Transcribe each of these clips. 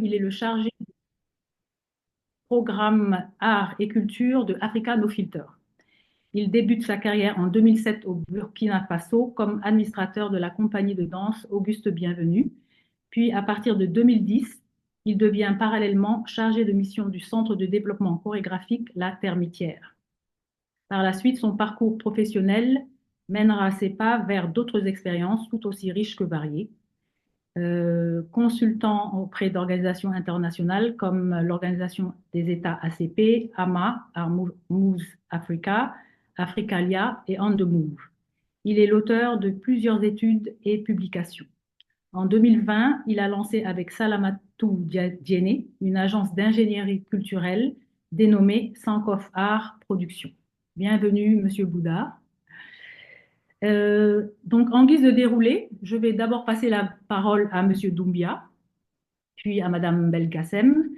il est le chargé du programme Arts et Culture de Africa No Filter. Il débute sa carrière en 2007 au Burkina Faso comme administrateur de la compagnie de danse Auguste Bienvenu. Puis, à partir de 2010, il devient parallèlement chargé de mission du Centre de développement chorégraphique La Termitière. Par la suite, son parcours professionnel mènera ses pas vers d'autres expériences tout aussi riches que variées. Consultant auprès d'organisations internationales comme l'Organisation des États ACP, AMA, Moves Africa, Africalia et On the Move. Il est l'auteur de plusieurs études et publications. En 2020, il a lancé avec Salamatou Diéné une agence d'ingénierie culturelle dénommée Sankof Art Production. Bienvenue, Monsieur Bouddha. Donc, en guise de déroulé, je vais d'abord passer la parole à Monsieur Doumbia, puis à Madame Belkacem,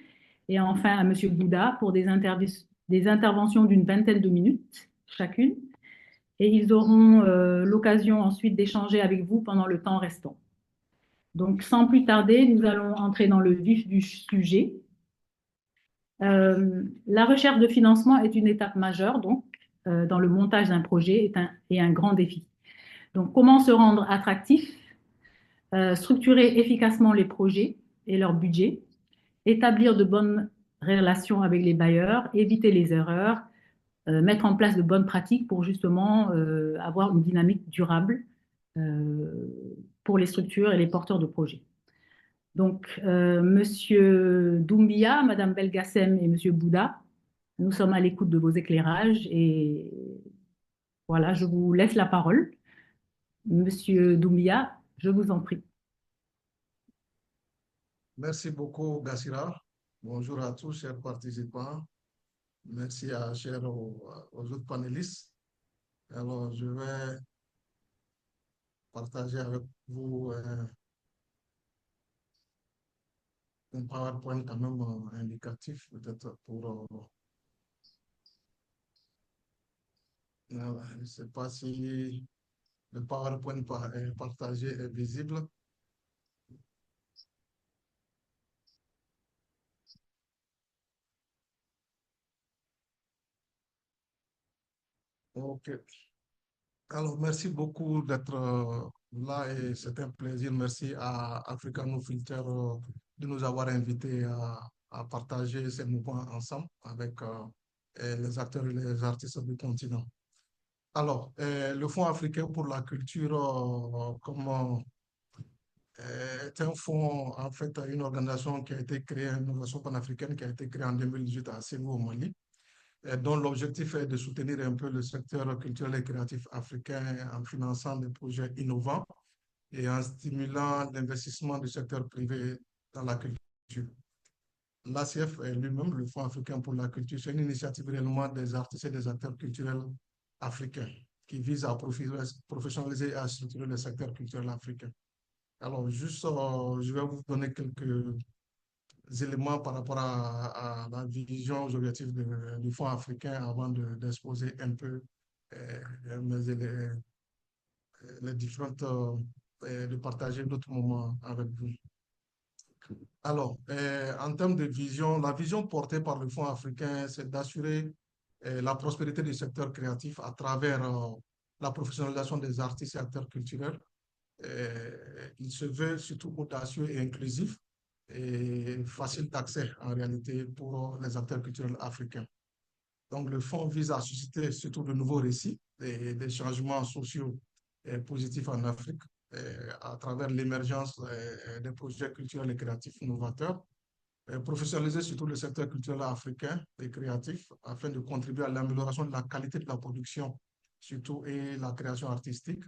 et enfin à Monsieur Bouddha pour des interventions d'une vingtaine de minutes chacune. Et ils auront l'occasion ensuite d'échanger avec vous pendant le temps restant. Donc, sans plus tarder, nous allons entrer dans le vif du sujet. La recherche de financement est une étape majeure, donc, dans le montage d'un projet et un grand défi. Donc, comment se rendre attractif, structurer efficacement les projets et leur budget, établir de bonnes relations avec les bailleurs, éviter les erreurs, mettre en place de bonnes pratiques pour justement avoir une dynamique durable euh, pour les structures et les porteurs de projets. Donc, Monsieur Doumbia, Madame Belgacem et Monsieur Bouddha, nous sommes à l'écoute de vos éclairages et voilà, je vous laisse la parole. Monsieur Doumbia, je vous en prie. Merci beaucoup, Gassira. Bonjour à tous, chers participants. Merci aux autres panélistes. Alors, je vais partager avec vous un PowerPoint quand même indicatif, peut-être pour... je ne sais pas si le PowerPoint partagé est visible. OK. Alors, merci beaucoup d'être là et c'est un plaisir. Merci à Africa No Filter de nous avoir invités à partager ces mouvements ensemble avec les acteurs et les artistes du continent. Alors, le Fonds africain pour la culture, est un fonds, en fait, une organisation qui a été créée, une organisation panafricaine qui a été créée en 2018 à Ségou, au Mali, dont l'objectif est de soutenir un peu le secteur culturel et créatif africain en finançant des projets innovants et en stimulant l'investissement du secteur privé dans la culture. L'ACF est lui-même, le Fonds africain pour la culture, c'est une initiative réellement des artistes et des acteurs culturels africains qui vise à professionnaliser et à structurer le secteur culturel africain. Alors, juste, je vais vous donner quelques éléments par rapport à la vision, aux objectifs du Fonds africain avant d'exposer un peu les différentes, de partager d'autres moments avec vous. Alors, en termes de vision, la vision portée par le Fonds africain, c'est d'assurer la prospérité du secteur créatif à travers la professionnalisation des artistes et acteurs culturels. Il se veut surtout audacieux et inclusif et facile d'accès en réalité pour les acteurs culturels africains. Donc, le fonds vise à susciter surtout de nouveaux récits et des changements sociaux positifs en Afrique à travers l'émergence des projets culturels et créatifs novateurs, professionnaliser surtout le secteur culturel africain et créatif afin de contribuer à l'amélioration de la qualité de la production, surtout et la création artistique,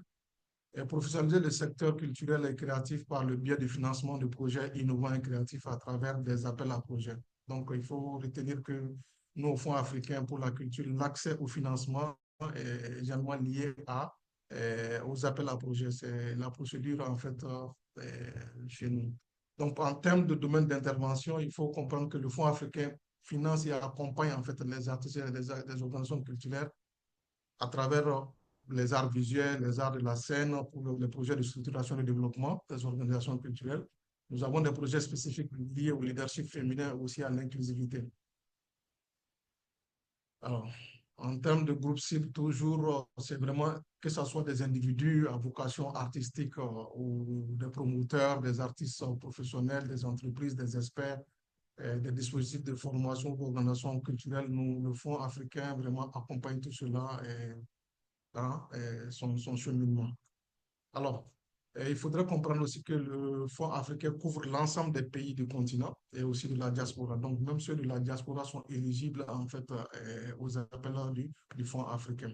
et professionnaliser le secteur culturel et créatif par le biais du financement de projets innovants et créatifs à travers des appels à projets. Donc, il faut retenir que nous, au Fonds africain pour la culture, l'accès au financement est également lié aux appels à projets. C'est la procédure, en fait, chez nous. Donc, en termes de domaine d'intervention, il faut comprendre que le Fonds africain finance et accompagne, en fait, les artistes et les organisations culturelles à travers les arts visuels, les arts de la scène, pour les projets de structuration et de développement des organisations culturelles, Nous avons des projets spécifiques liés au leadership féminin, aussi à l'inclusivité. Alors, en termes de groupe cible, toujours, c'est vraiment que ce soit des individus à vocation artistique ou des promoteurs, des artistes professionnels, des entreprises, des experts, des dispositifs de formation ou organisations culturelles. Nous, le Fonds africain, vraiment accompagne tout cela dans son cheminement. Alors, il faudrait comprendre aussi que le Fonds africain couvre l'ensemble des pays du continent et aussi de la diaspora. Donc, même ceux de la diaspora sont éligibles en fait aux appels du Fonds africain.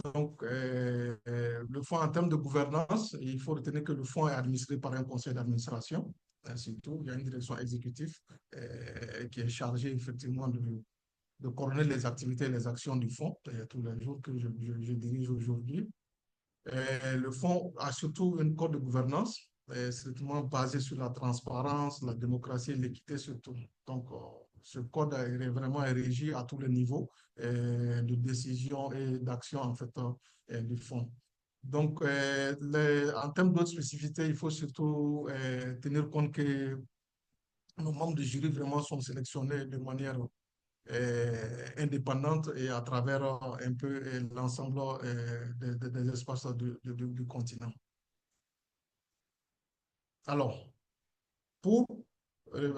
Donc, le fonds, en termes de gouvernance, il faut retenir que le fonds est administré par un conseil d'administration. Surtout, il y a une direction exécutive qui est chargée effectivement de coordonner les activités et les actions du fonds tous les jours que je dirige aujourd'hui. Le fonds a surtout un code de gouvernance strictement basé sur la transparence, la démocratie et l'équité surtout. Donc, ce code est vraiment régi à tous les niveaux de décision et d'action en fait du fonds. Donc, en termes d'autres spécificités, il faut surtout tenir compte que nos membres du jury vraiment sont sélectionnés de manière indépendante et à travers un peu l'ensemble des espaces du continent. Alors,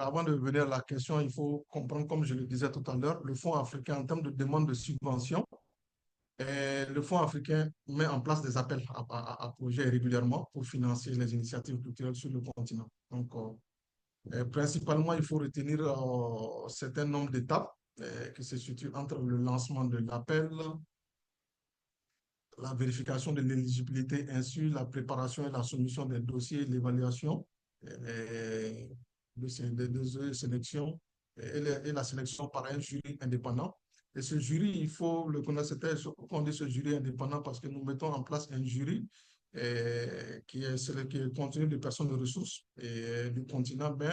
avant de venir à la question, il faut comprendre, comme je le disais tout à l'heure, le Fonds africain en termes de demande de subvention, le Fonds africain met en place des appels à projets régulièrement pour financer les initiatives culturelles sur le continent. Donc, principalement, il faut retenir un certain nombre d'étapes qui se situent entre le lancement de l'appel, la vérification de l'éligibilité, ainsi la préparation et la soumission des dossiers, l'évaluation des sélections et la sélection par un jury indépendant. Et ce jury, il faut le connaître, c'était on dit ce jury indépendant parce que nous mettons en place un jury qui est constitué de personnes de ressources du continent, mais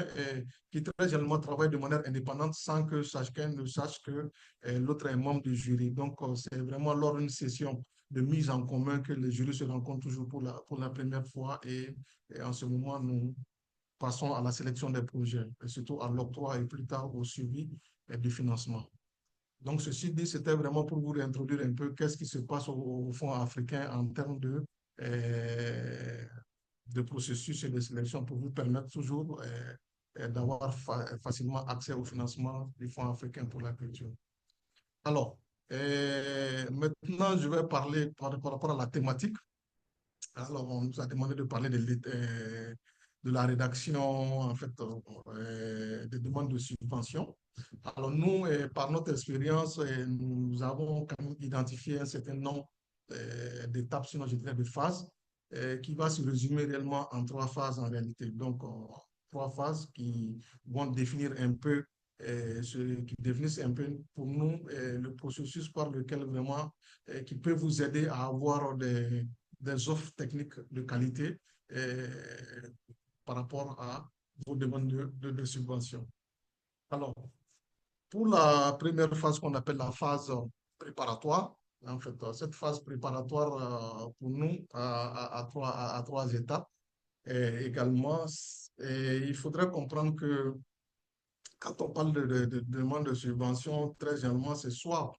qui très généralement travaille de manière indépendante sans que chacun ne sache que l'autre est membre du jury. Donc, c'est vraiment lors d'une session de mise en commun que les jurys se rencontrent toujours pour la première fois et en ce moment, nous passons à la sélection des projets, et surtout à l'octroi et plus tard au suivi du financement. Donc, ceci dit, c'était vraiment pour vous réintroduire un peu qu'est-ce qui se passe au Fonds africain en termes de processus et de sélection pour vous permettre toujours d'avoir facilement accès au financement du Fonds africain pour la culture. Alors, maintenant, je vais parler par rapport à la thématique. Alors, on nous a demandé de parler de la rédaction, en fait, des demandes de subvention. Alors, nous, par notre expérience, nous avons quand même identifié un certain nombre d'étapes, sinon je dirais de phases, qui va se résumer réellement en trois phases en réalité. Donc, trois phases qui vont définir un peu, qui définissent un peu pour nous le processus par lequel vraiment, qui peut vous aider à avoir des offres techniques de qualité par rapport à vos demandes de subvention. Alors, pour la première phase qu'on appelle la phase préparatoire, en fait, cette phase préparatoire pour nous à trois étapes également, il faudrait comprendre que quand on parle de demande de subvention, très généralement, c'est soit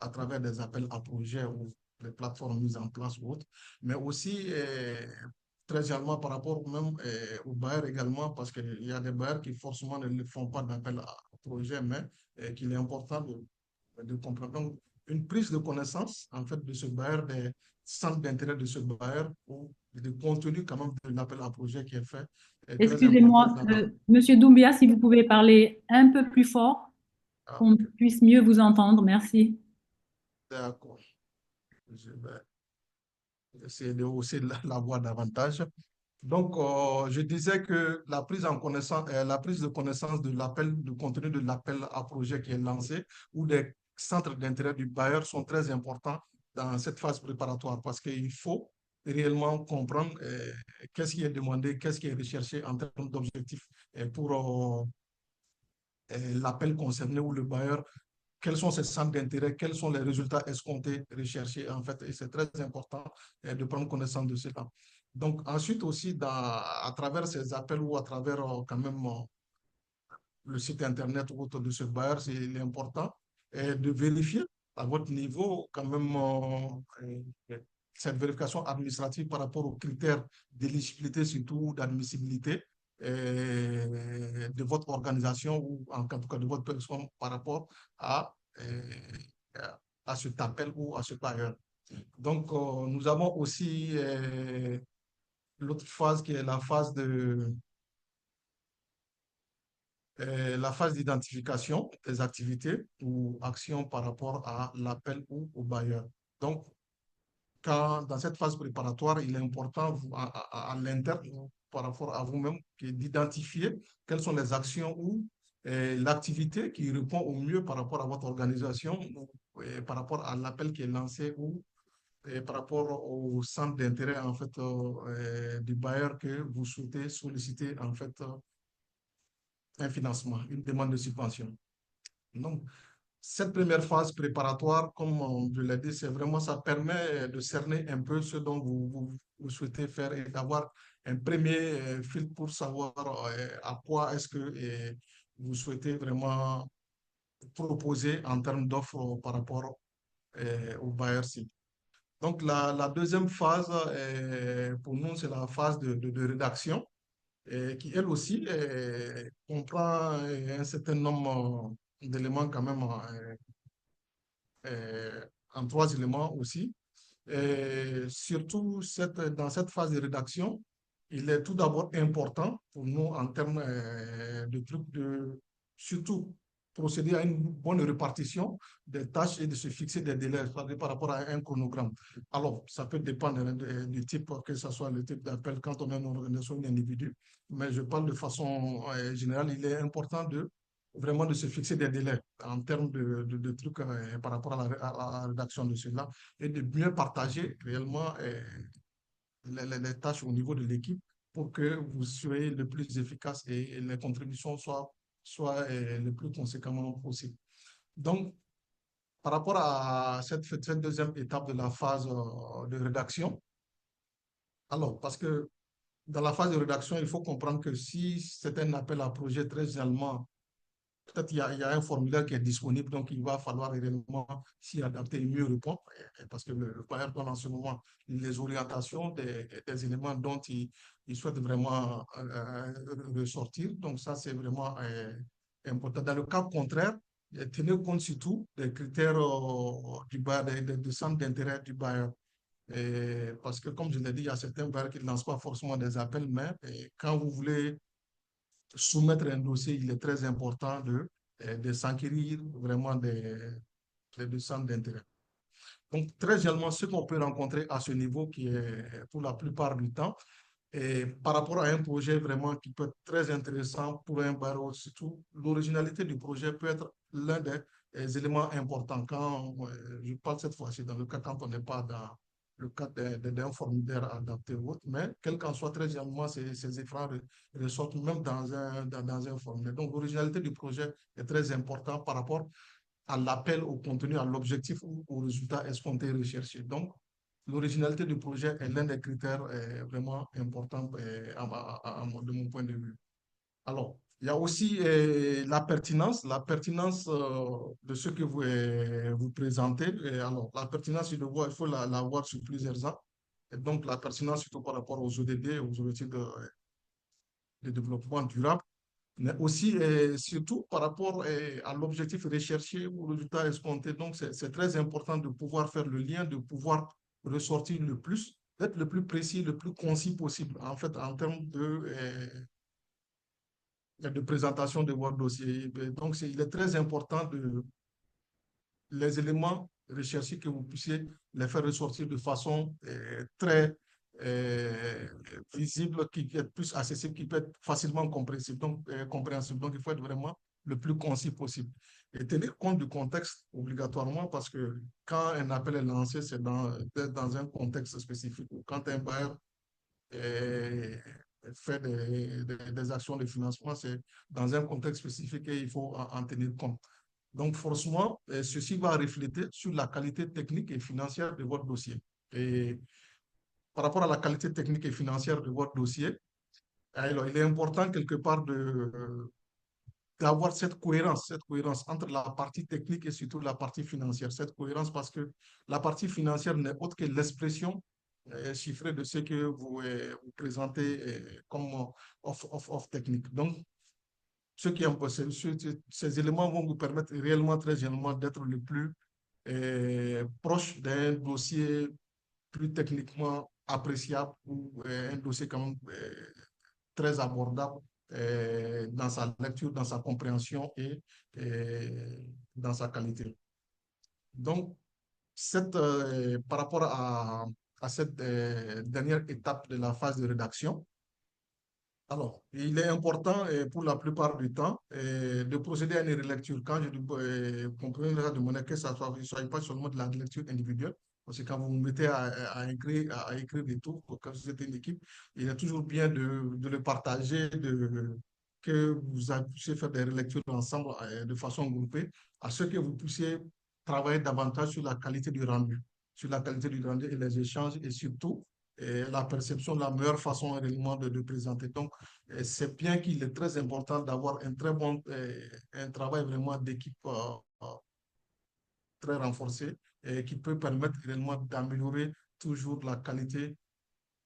à travers des appels à projets ou des plateformes mises en place ou autres, mais aussi très généralement par rapport même aux bailleurs également, parce qu'il y a des bailleurs qui forcément ne font pas d'appel à projet, mais qu'il est important de comprendre. Donc, une prise de connaissance en fait de ce bailleur, des centres d'intérêt de ce bailleur ou du contenu quand même de l'appel à projet qui est fait est très important. Excusez-moi, Monsieur Doumbia, si vous pouvez parler un peu plus fort, Ah, qu'on puisse mieux vous entendre. Merci. d'accord. Je vais essayer de hausser la voix davantage. Donc, je disais que la prise de connaissance de l'appel, du contenu de l'appel à projet qui est lancé ou des centres d'intérêt du bailleur sont très importants dans cette phase préparatoire parce qu'il faut réellement comprendre qu'est-ce qui est demandé, qu'est-ce qui est recherché en termes d'objectifs pour l'appel concerné ou le bailleur, quels sont ses centres d'intérêt, quels sont les résultats escomptés, recherchés en fait. Et c'est très important de prendre connaissance de cela. Donc, ensuite aussi, à travers ces appels ou à travers quand même le site Internet ou autre de ce bailleur, il est important de vérifier à votre niveau quand même cette vérification administrative par rapport aux critères d'éligibilité, surtout d'admissibilité de votre organisation ou en tout cas de votre personne par rapport à, à cet appel ou à ce bailleur. Donc, nous avons aussi l'autre phase qui est la phase d'identification des activités ou actions par rapport à l'appel ou au bailleur. Donc, dans cette phase préparatoire, il est important à l'interne, par rapport à vous-même, d'identifier quelles sont les actions ou l'activité qui répond au mieux par rapport à votre organisation, ou, par rapport à l'appel qui est lancé ou par rapport au centre d'intérêt en fait du bailleur que vous souhaitez solliciter en fait un financement, une demande de subvention. Donc, cette première phase préparatoire, comme je l'ai dit, c'est vraiment, ça permet de cerner un peu ce dont vous souhaitez faire et d'avoir un premier fil pour savoir à quoi est-ce que vous souhaitez vraiment proposer en termes d'offres par rapport au bailleur cible. Donc, la deuxième phase, pour nous, c'est la phase de rédaction, qui, elle aussi, comprend un certain nombre d'éléments quand même, en trois éléments aussi. Et surtout, dans cette phase de rédaction, il est tout d'abord important pour nous en termes de trucs surtout procéder à une bonne répartition des tâches et de se fixer des délais par rapport à un chronogramme. Alors, ça peut dépendre du type, que ce soit le type d'appel quand on est une organisation, un individu, mais je parle de façon générale, il est important vraiment de se fixer des délais en termes de trucs par rapport à la rédaction de cela et de bien partager réellement les tâches au niveau de l'équipe pour que vous soyez le plus efficace et les contributions soient le plus conséquemment possible. Donc, par rapport à cette deuxième étape de la phase de rédaction, alors, parce que dans la phase de rédaction, il faut comprendre que si c'est un appel à projet, très généralement, peut-être il y a un formulaire qui est disponible, donc il va falloir réellement s'y adapter et mieux répondre, parce que le bailleur donne en ce moment les orientations des éléments dont il souhaite vraiment ressortir. Donc ça, c'est vraiment important. Dans le cas contraire, tenez compte surtout des critères du bailleur, des centres d'intérêt du bailleur. Parce que, comme je l'ai dit, il y a certains bailleurs qui ne lancent pas forcément des appels, mais quand vous voulez soumettre un dossier, il est très important de s'enquérir vraiment des centres d'intérêt. Donc, très généralement, ce qu'on peut rencontrer à ce niveau, qui est pour la plupart du temps, et par rapport à un projet vraiment qui peut être très intéressant pour un bailleur, surtout l'originalité du projet peut être l'un des éléments importants. Quand je parle cette fois-ci dans le cas quand on n'est pas dans le cadre d'un formulaire adapté ou autre, mais quel qu'en soit très généralement, ces écrans ressortent même dans un formulaire. Donc, l'originalité du projet est très importante par rapport à l'appel au contenu, à l'objectif ou au résultat escompté recherché. Donc, l'originalité du projet est l'un des critères vraiment importants de mon point de vue. Alors, il y a aussi la pertinence de ce que vous présentez. Et alors, la pertinence, il faut la voir sur plusieurs ans. Et donc, la pertinence, surtout par rapport aux ODD, aux objectifs de développement durable, mais aussi et surtout par rapport à l'objectif recherché ou au résultat escompté. Donc, c'est très important de pouvoir faire le lien, de pouvoir ressortir le plus, d'être le plus précis, le plus concis possible, en fait, en termes de présentation de votre dossier. Donc, il est très important les éléments recherchés que vous puissiez les faire ressortir de façon très euh, visible, qui est plus accessible, qui peut être facilement compréhensible. Compréhensible. Donc, il faut être vraiment le plus concis possible. Et tenir compte du contexte obligatoirement parce que quand un appel est lancé, c'est dans un contexte spécifique. Quand un bailleur fait des actions de financement, c'est dans un contexte spécifique et il faut en tenir compte. Donc, forcément, ceci va refléter sur la qualité technique et financière de votre dossier. Et par rapport à la qualité technique et financière de votre dossier, alors, il est important quelque part d'avoir cette cohérence entre la partie technique et surtout la partie financière. Cette cohérence parce que la partie financière n'est autre que l'expression chiffrée de ce que vous présentez comme off technique. Donc, ce qui est impossible, ces éléments vont vous permettre réellement, très généralement, d'être le plus proche d'un dossier plus techniquement appréciable ou un dossier quand même très abordable dans sa lecture, dans sa compréhension dans sa qualité. Donc, par rapport à cette dernière étape de la phase de rédaction, alors, il est important pour la plupart du temps de procéder à une relecture. Quand je comprends de manière que ça ne soit pas seulement de la lecture individuelle, parce que quand vous vous mettez à écrire des tours, quand vous êtes une équipe, il est toujours bien de le partager, que vous puissiez faire des relectures ensemble de façon groupée, à ce que vous puissiez travailler davantage sur la qualité du rendu, sur la qualité du rendu et les échanges, et surtout la perception, la meilleure façon réellement de présenter. Donc, c'est bien qu'il est très important d'avoir un très bon un travail vraiment d'équipe très renforcé et qui peut permettre réellement d'améliorer toujours la qualité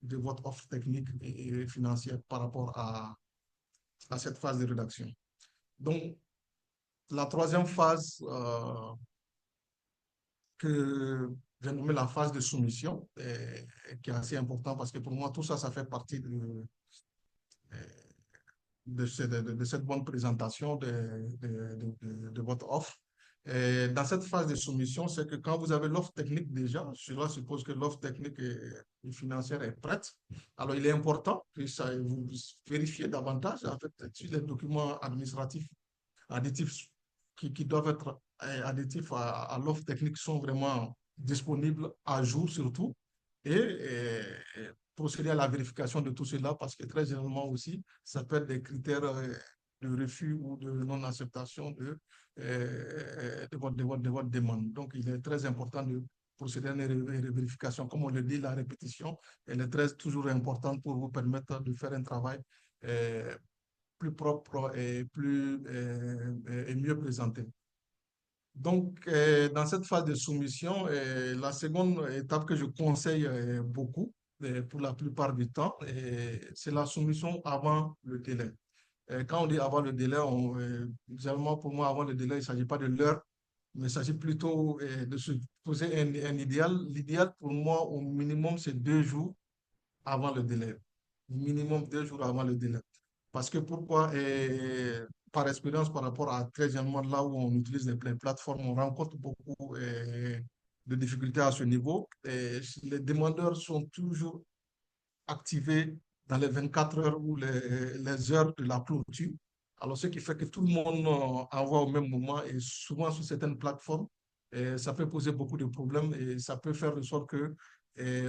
de votre offre technique et financière par rapport à cette phase de rédaction. Donc, la troisième phase que j'ai nommée la phase de soumission, qui est assez importante parce que pour moi, tout ça, ça fait partie de cette bonne présentation de votre offre. Et dans cette phase de soumission, c'est que quand vous avez l'offre technique déjà, cela suppose que l'offre technique et financière est prête. Alors, il est important que vous vérifiez davantage en fait, sur les documents administratifs additifs qui doivent être additifs à l'offre technique sont vraiment disponibles à jour surtout et procéder à la vérification de tout cela parce que très généralement aussi, ça peut être des critères de refus ou de non-acceptation de votre demande. Donc, il est très important de procéder à une vérification. Comme on le dit, la répétition, elle est toujours importante pour vous permettre de faire un travail plus propre et et mieux présenté. Donc, dans cette phase de soumission, la seconde étape que je conseille beaucoup, pour la plupart du temps, c'est la soumission avant le délai. Quand on dit avant le délai, généralement pour moi, avant le délai, il ne s'agit pas de l'heure, mais il s'agit plutôt de se poser un idéal. L'idéal pour moi, au minimum, c'est 2 jours avant le délai. Minimum 2 jours avant le délai. Parce que pourquoi? Par expérience, par rapport à très généralement là où on utilise les plateformes, on rencontre beaucoup de difficultés à ce niveau. Et les demandeurs sont toujours activés dans les 24 heures ou les heures de la clôture. Alors, ce qui fait que tout le monde envoie au même moment et souvent sur certaines plateformes, ça peut poser beaucoup de problèmes et ça peut faire de sorte que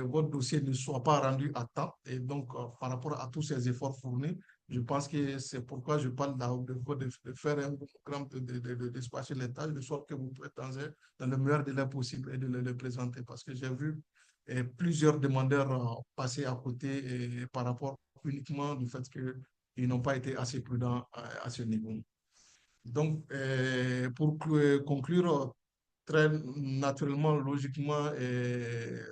votre dossier ne soit pas rendu à temps. Et donc, par rapport à tous ces efforts fournis, je pense que c'est pourquoi je parle de faire un programme de dispatcher les tâches de sorte que vous pouvez dans le meilleur délai possible et de le présenter. Parce que j'ai vu plusieurs demandeurs passer à côté par rapport uniquement du fait qu'ils n'ont pas été assez prudents à ce niveau. Donc, pour conclure, très naturellement, logiquement,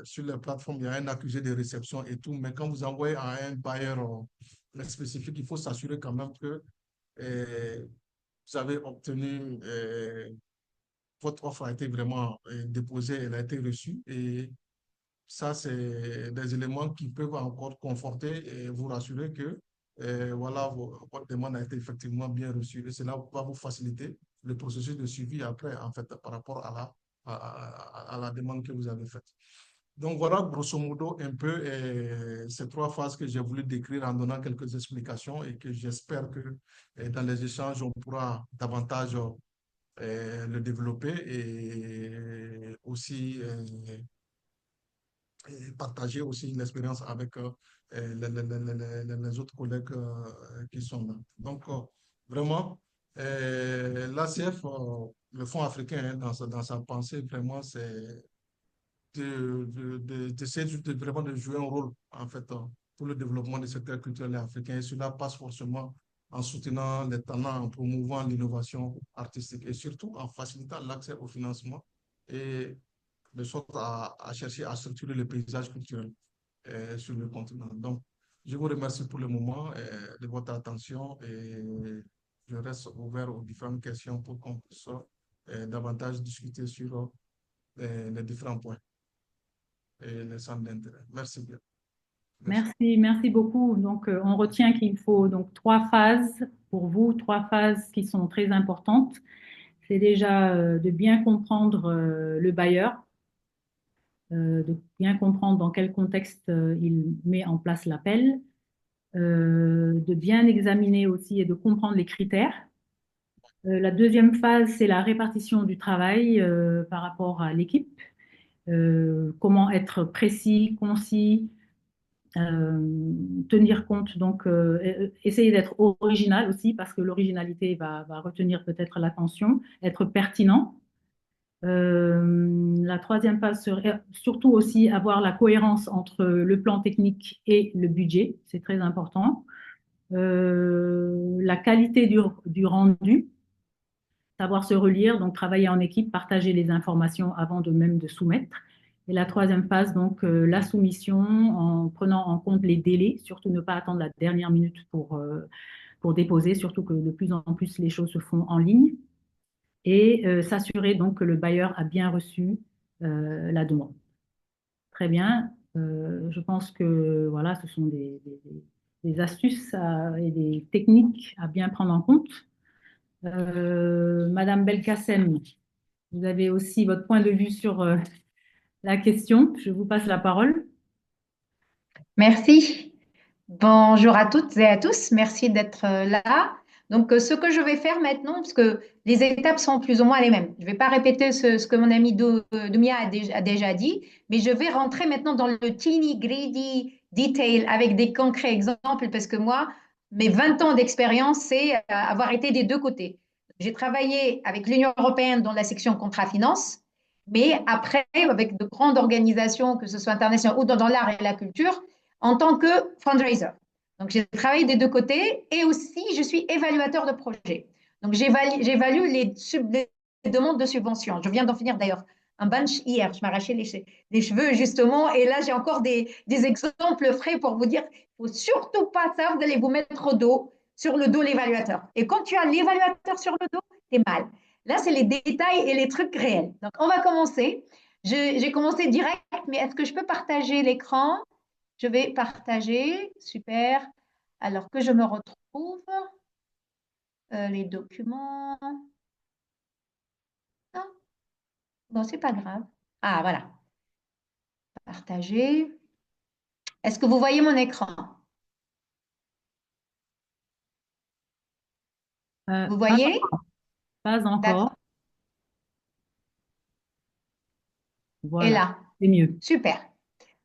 sur les plateformes, il y a un accusé de réception et tout, mais quand vous envoyez à un bailleur spécifique, il faut s'assurer quand même que vous avez obtenu, votre offre a été vraiment déposée, elle a été reçue et ça, c'est des éléments qui peuvent encore conforter et vous rassurer que voilà, votre demande a été effectivement bien reçue. Et cela va vous faciliter le processus de suivi après, en fait, par rapport à la demande que vous avez faite. Donc voilà, grosso modo, un peu ces 3 phases que j'ai voulu décrire en donnant quelques explications et que j'espère que dans les échanges, on pourra davantage le développer et aussi et partager aussi l'expérience avec les autres collègues qui sont là. Donc, vraiment, l'ACF, le Fonds africain, hein, dans sa pensée, vraiment, d'essayer vraiment de jouer un rôle, en fait, pour le développement des secteurs culturels africains. Et cela passe forcément en soutenant les talents, en promouvant l'innovation artistique et surtout en facilitant l'accès au financement et de sorte à chercher à structurer le paysage culturel sur le continent. Donc, je vous remercie pour le moment de votre attention et je reste ouvert aux différentes questions pour qu'on puisse davantage discuter sur les différents points et les centres d'intérêt. Merci bien. Merci. Merci beaucoup. Donc, on retient qu'il faut donc 3 phases pour vous, 3 phases qui sont très importantes. C'est déjà de bien comprendre le bailleur, de bien comprendre dans quel contexte il met en place l'appel, de bien examiner aussi et de comprendre les critères. La deuxième phase, c'est la répartition du travail par rapport à l'équipe. Comment être précis, concis, tenir compte, donc essayer d'être original aussi, parce que l'originalité va retenir peut-être l'attention, être pertinent. La troisième phase serait surtout aussi avoir la cohérence entre le plan technique et le budget, c'est très important. La qualité du rendu, savoir se relire, donc travailler en équipe, partager les informations avant de même de soumettre. Et la troisième phase, donc la soumission en prenant en compte les délais, surtout ne pas attendre la dernière minute pour déposer, surtout que de plus en plus les choses se font en ligne. Et s'assurer donc que le bailleur a bien reçu la demande. Très bien. Je pense que voilà, ce sont des astuces et des techniques à bien prendre en compte. Madame Belkacem, vous avez aussi votre point de vue sur la question. Je vous passe la parole. Merci. Bonjour à toutes et à tous. Merci d'être là. Donc, ce que je vais faire maintenant, parce que les étapes sont plus ou moins les mêmes. Je ne vais pas répéter ce que mon ami Doumia a déjà dit, mais je vais rentrer maintenant dans le teeny greedy detail avec des concrets exemples, parce que moi, mes 20 ans d'expérience, c'est avoir été des deux côtés. J'ai travaillé avec l'Union européenne dans la section contrat finance, mais après, avec de grandes organisations, que ce soit internationales ou dans l'art et la culture, en tant que fundraiser. Donc, j'ai travaillé des deux côtés et aussi, je suis évaluateur de projet. Donc, j'évalue les demandes de subventions. Je viens d'en finir d'ailleurs un bunch hier. Je m'arrachais les cheveux justement. Et là, j'ai encore des exemples frais pour vous dire il ne faut surtout pas ça. Vous allez vous mettre sur le dos l'évaluateur. Et quand tu as l'évaluateur sur le dos, tu es mal. Là, c'est les détails et les trucs réels. Donc, on va commencer. J'ai commencé direct, mais est-ce que je peux partager l'écran? Je vais partager. Super. Alors que je me retrouve. Les documents. Non, bon, c'est pas grave. Ah, voilà. Partager. Est-ce que vous voyez mon écran? Vous voyez? Pas encore. Voilà. Et là. C'est mieux. Super.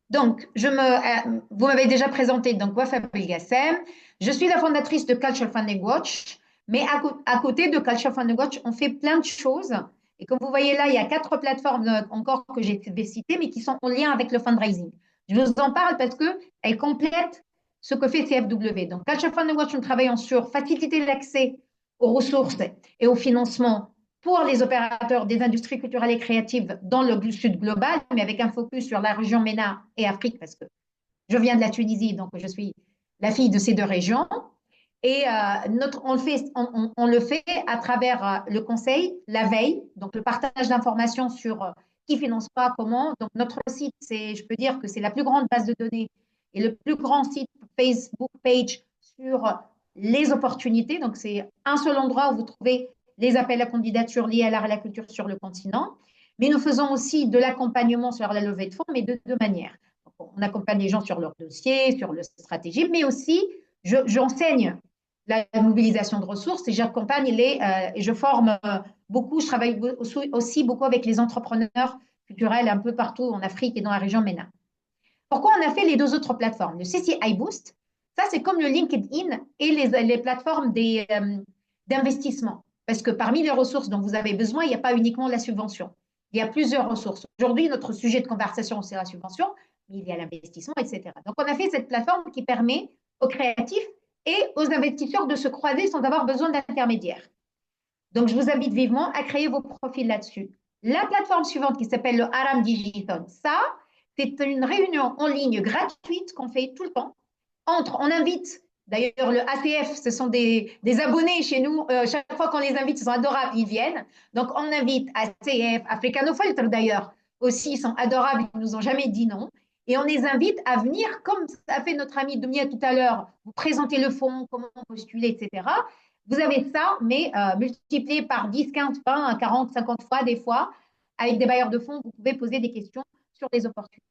Donc, vous m'avez déjà présenté, donc, Wafa Belkacem. Je suis la fondatrice de Culture Funding Watch, mais à côté de Culture Funding Watch, on fait plein de choses. Et comme vous voyez là, il y a 4 plateformes encore que j'ai citées, mais qui sont en lien avec le fundraising. Je vous en parle parce qu'elles complètent ce que fait CFW. Donc, Culture Funding Watch, nous travaillons sur faciliter l'accès aux ressources et au financement pour les opérateurs des industries culturelles et créatives dans le sud global, mais avec un focus sur la région MENA et Afrique, parce que je viens de la Tunisie, donc je suis la fille de ces deux régions. Et on le fait à travers le conseil, la veille, donc le partage d'informations sur qui finance pas, comment. Donc notre site, je peux dire que c'est la plus grande base de données et le plus grand site Facebook page sur les opportunités. Donc c'est un seul endroit où vous trouvez les appels à candidature liés à l'art et la culture sur le continent. Mais nous faisons aussi de l'accompagnement sur la levée de fonds, mais de deux manières. Donc, on accompagne les gens sur leur dossier, sur leur stratégie, mais aussi j'enseigne la mobilisation de ressources et j'accompagne et je forme beaucoup, je travaille aussi beaucoup avec les entrepreneurs culturels un peu partout en Afrique et dans la région MENA. Pourquoi on a fait les 2 autres plateformes? Le CCI Boost, ça c'est comme le LinkedIn et les plateformes d'investissement. Parce que parmi les ressources dont vous avez besoin, il n'y a pas uniquement la subvention. Il y a plusieurs ressources. Aujourd'hui, notre sujet de conversation, c'est la subvention, mais il y a l'investissement, etc. Donc, on a fait cette plateforme qui permet aux créatifs et aux investisseurs de se croiser sans avoir besoin d'intermédiaires. Donc, je vous invite vivement à créer vos profils là-dessus. La plateforme suivante qui s'appelle le Aram Digiton, ça, c'est une réunion en ligne gratuite qu'on fait tout le temps. On invite, d'ailleurs, le ACF, ce sont des abonnés chez nous. Chaque fois qu'on les invite, ils sont adorables, ils viennent. Donc, on invite ACF, Africanofilter d'ailleurs, aussi, ils sont adorables, ils ne nous ont jamais dit non. Et on les invite à venir, comme a fait notre ami Dumia tout à l'heure, vous présenter le fonds, comment postuler, etc. Vous avez ça, mais multiplié par 10, 15, 20, 40, 50 fois des fois. Avec des bailleurs de fonds, vous pouvez poser des questions sur les opportunités.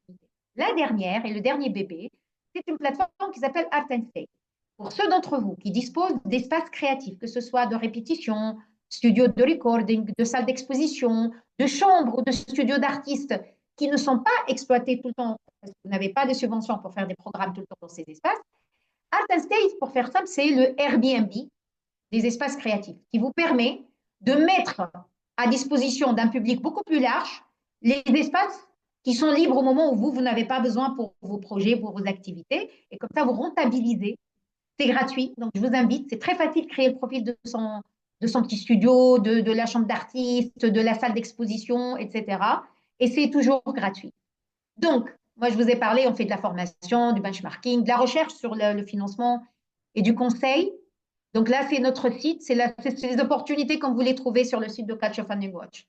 La dernière et le dernier bébé, c'est une plateforme qui s'appelle Art and State. Pour ceux d'entre vous qui disposent d'espaces créatifs, que ce soit de répétition, studio de recording, de salles d'exposition, de chambres ou de studios d'artistes qui ne sont pas exploités tout le temps parce que vous n'avez pas de subventions pour faire des programmes tout le temps dans ces espaces, Art and State, pour faire simple, c'est le Airbnb des espaces créatifs qui vous permet de mettre à disposition d'un public beaucoup plus large les espaces qui sont libres au moment où vous n'avez pas besoin pour vos projets, pour vos activités. Et comme ça, vous rentabilisez. C'est gratuit. Donc, je vous invite. C'est très facile de créer le profil de son petit studio, de la chambre d'artiste, de la salle d'exposition, etc. Et c'est toujours gratuit. Donc, moi, je vous ai parlé, on fait de la formation, du benchmarking, de la recherche sur le financement et du conseil. Donc là, c'est notre site, c'est les opportunités comme vous les trouvez sur le site de Culture Funding Watch.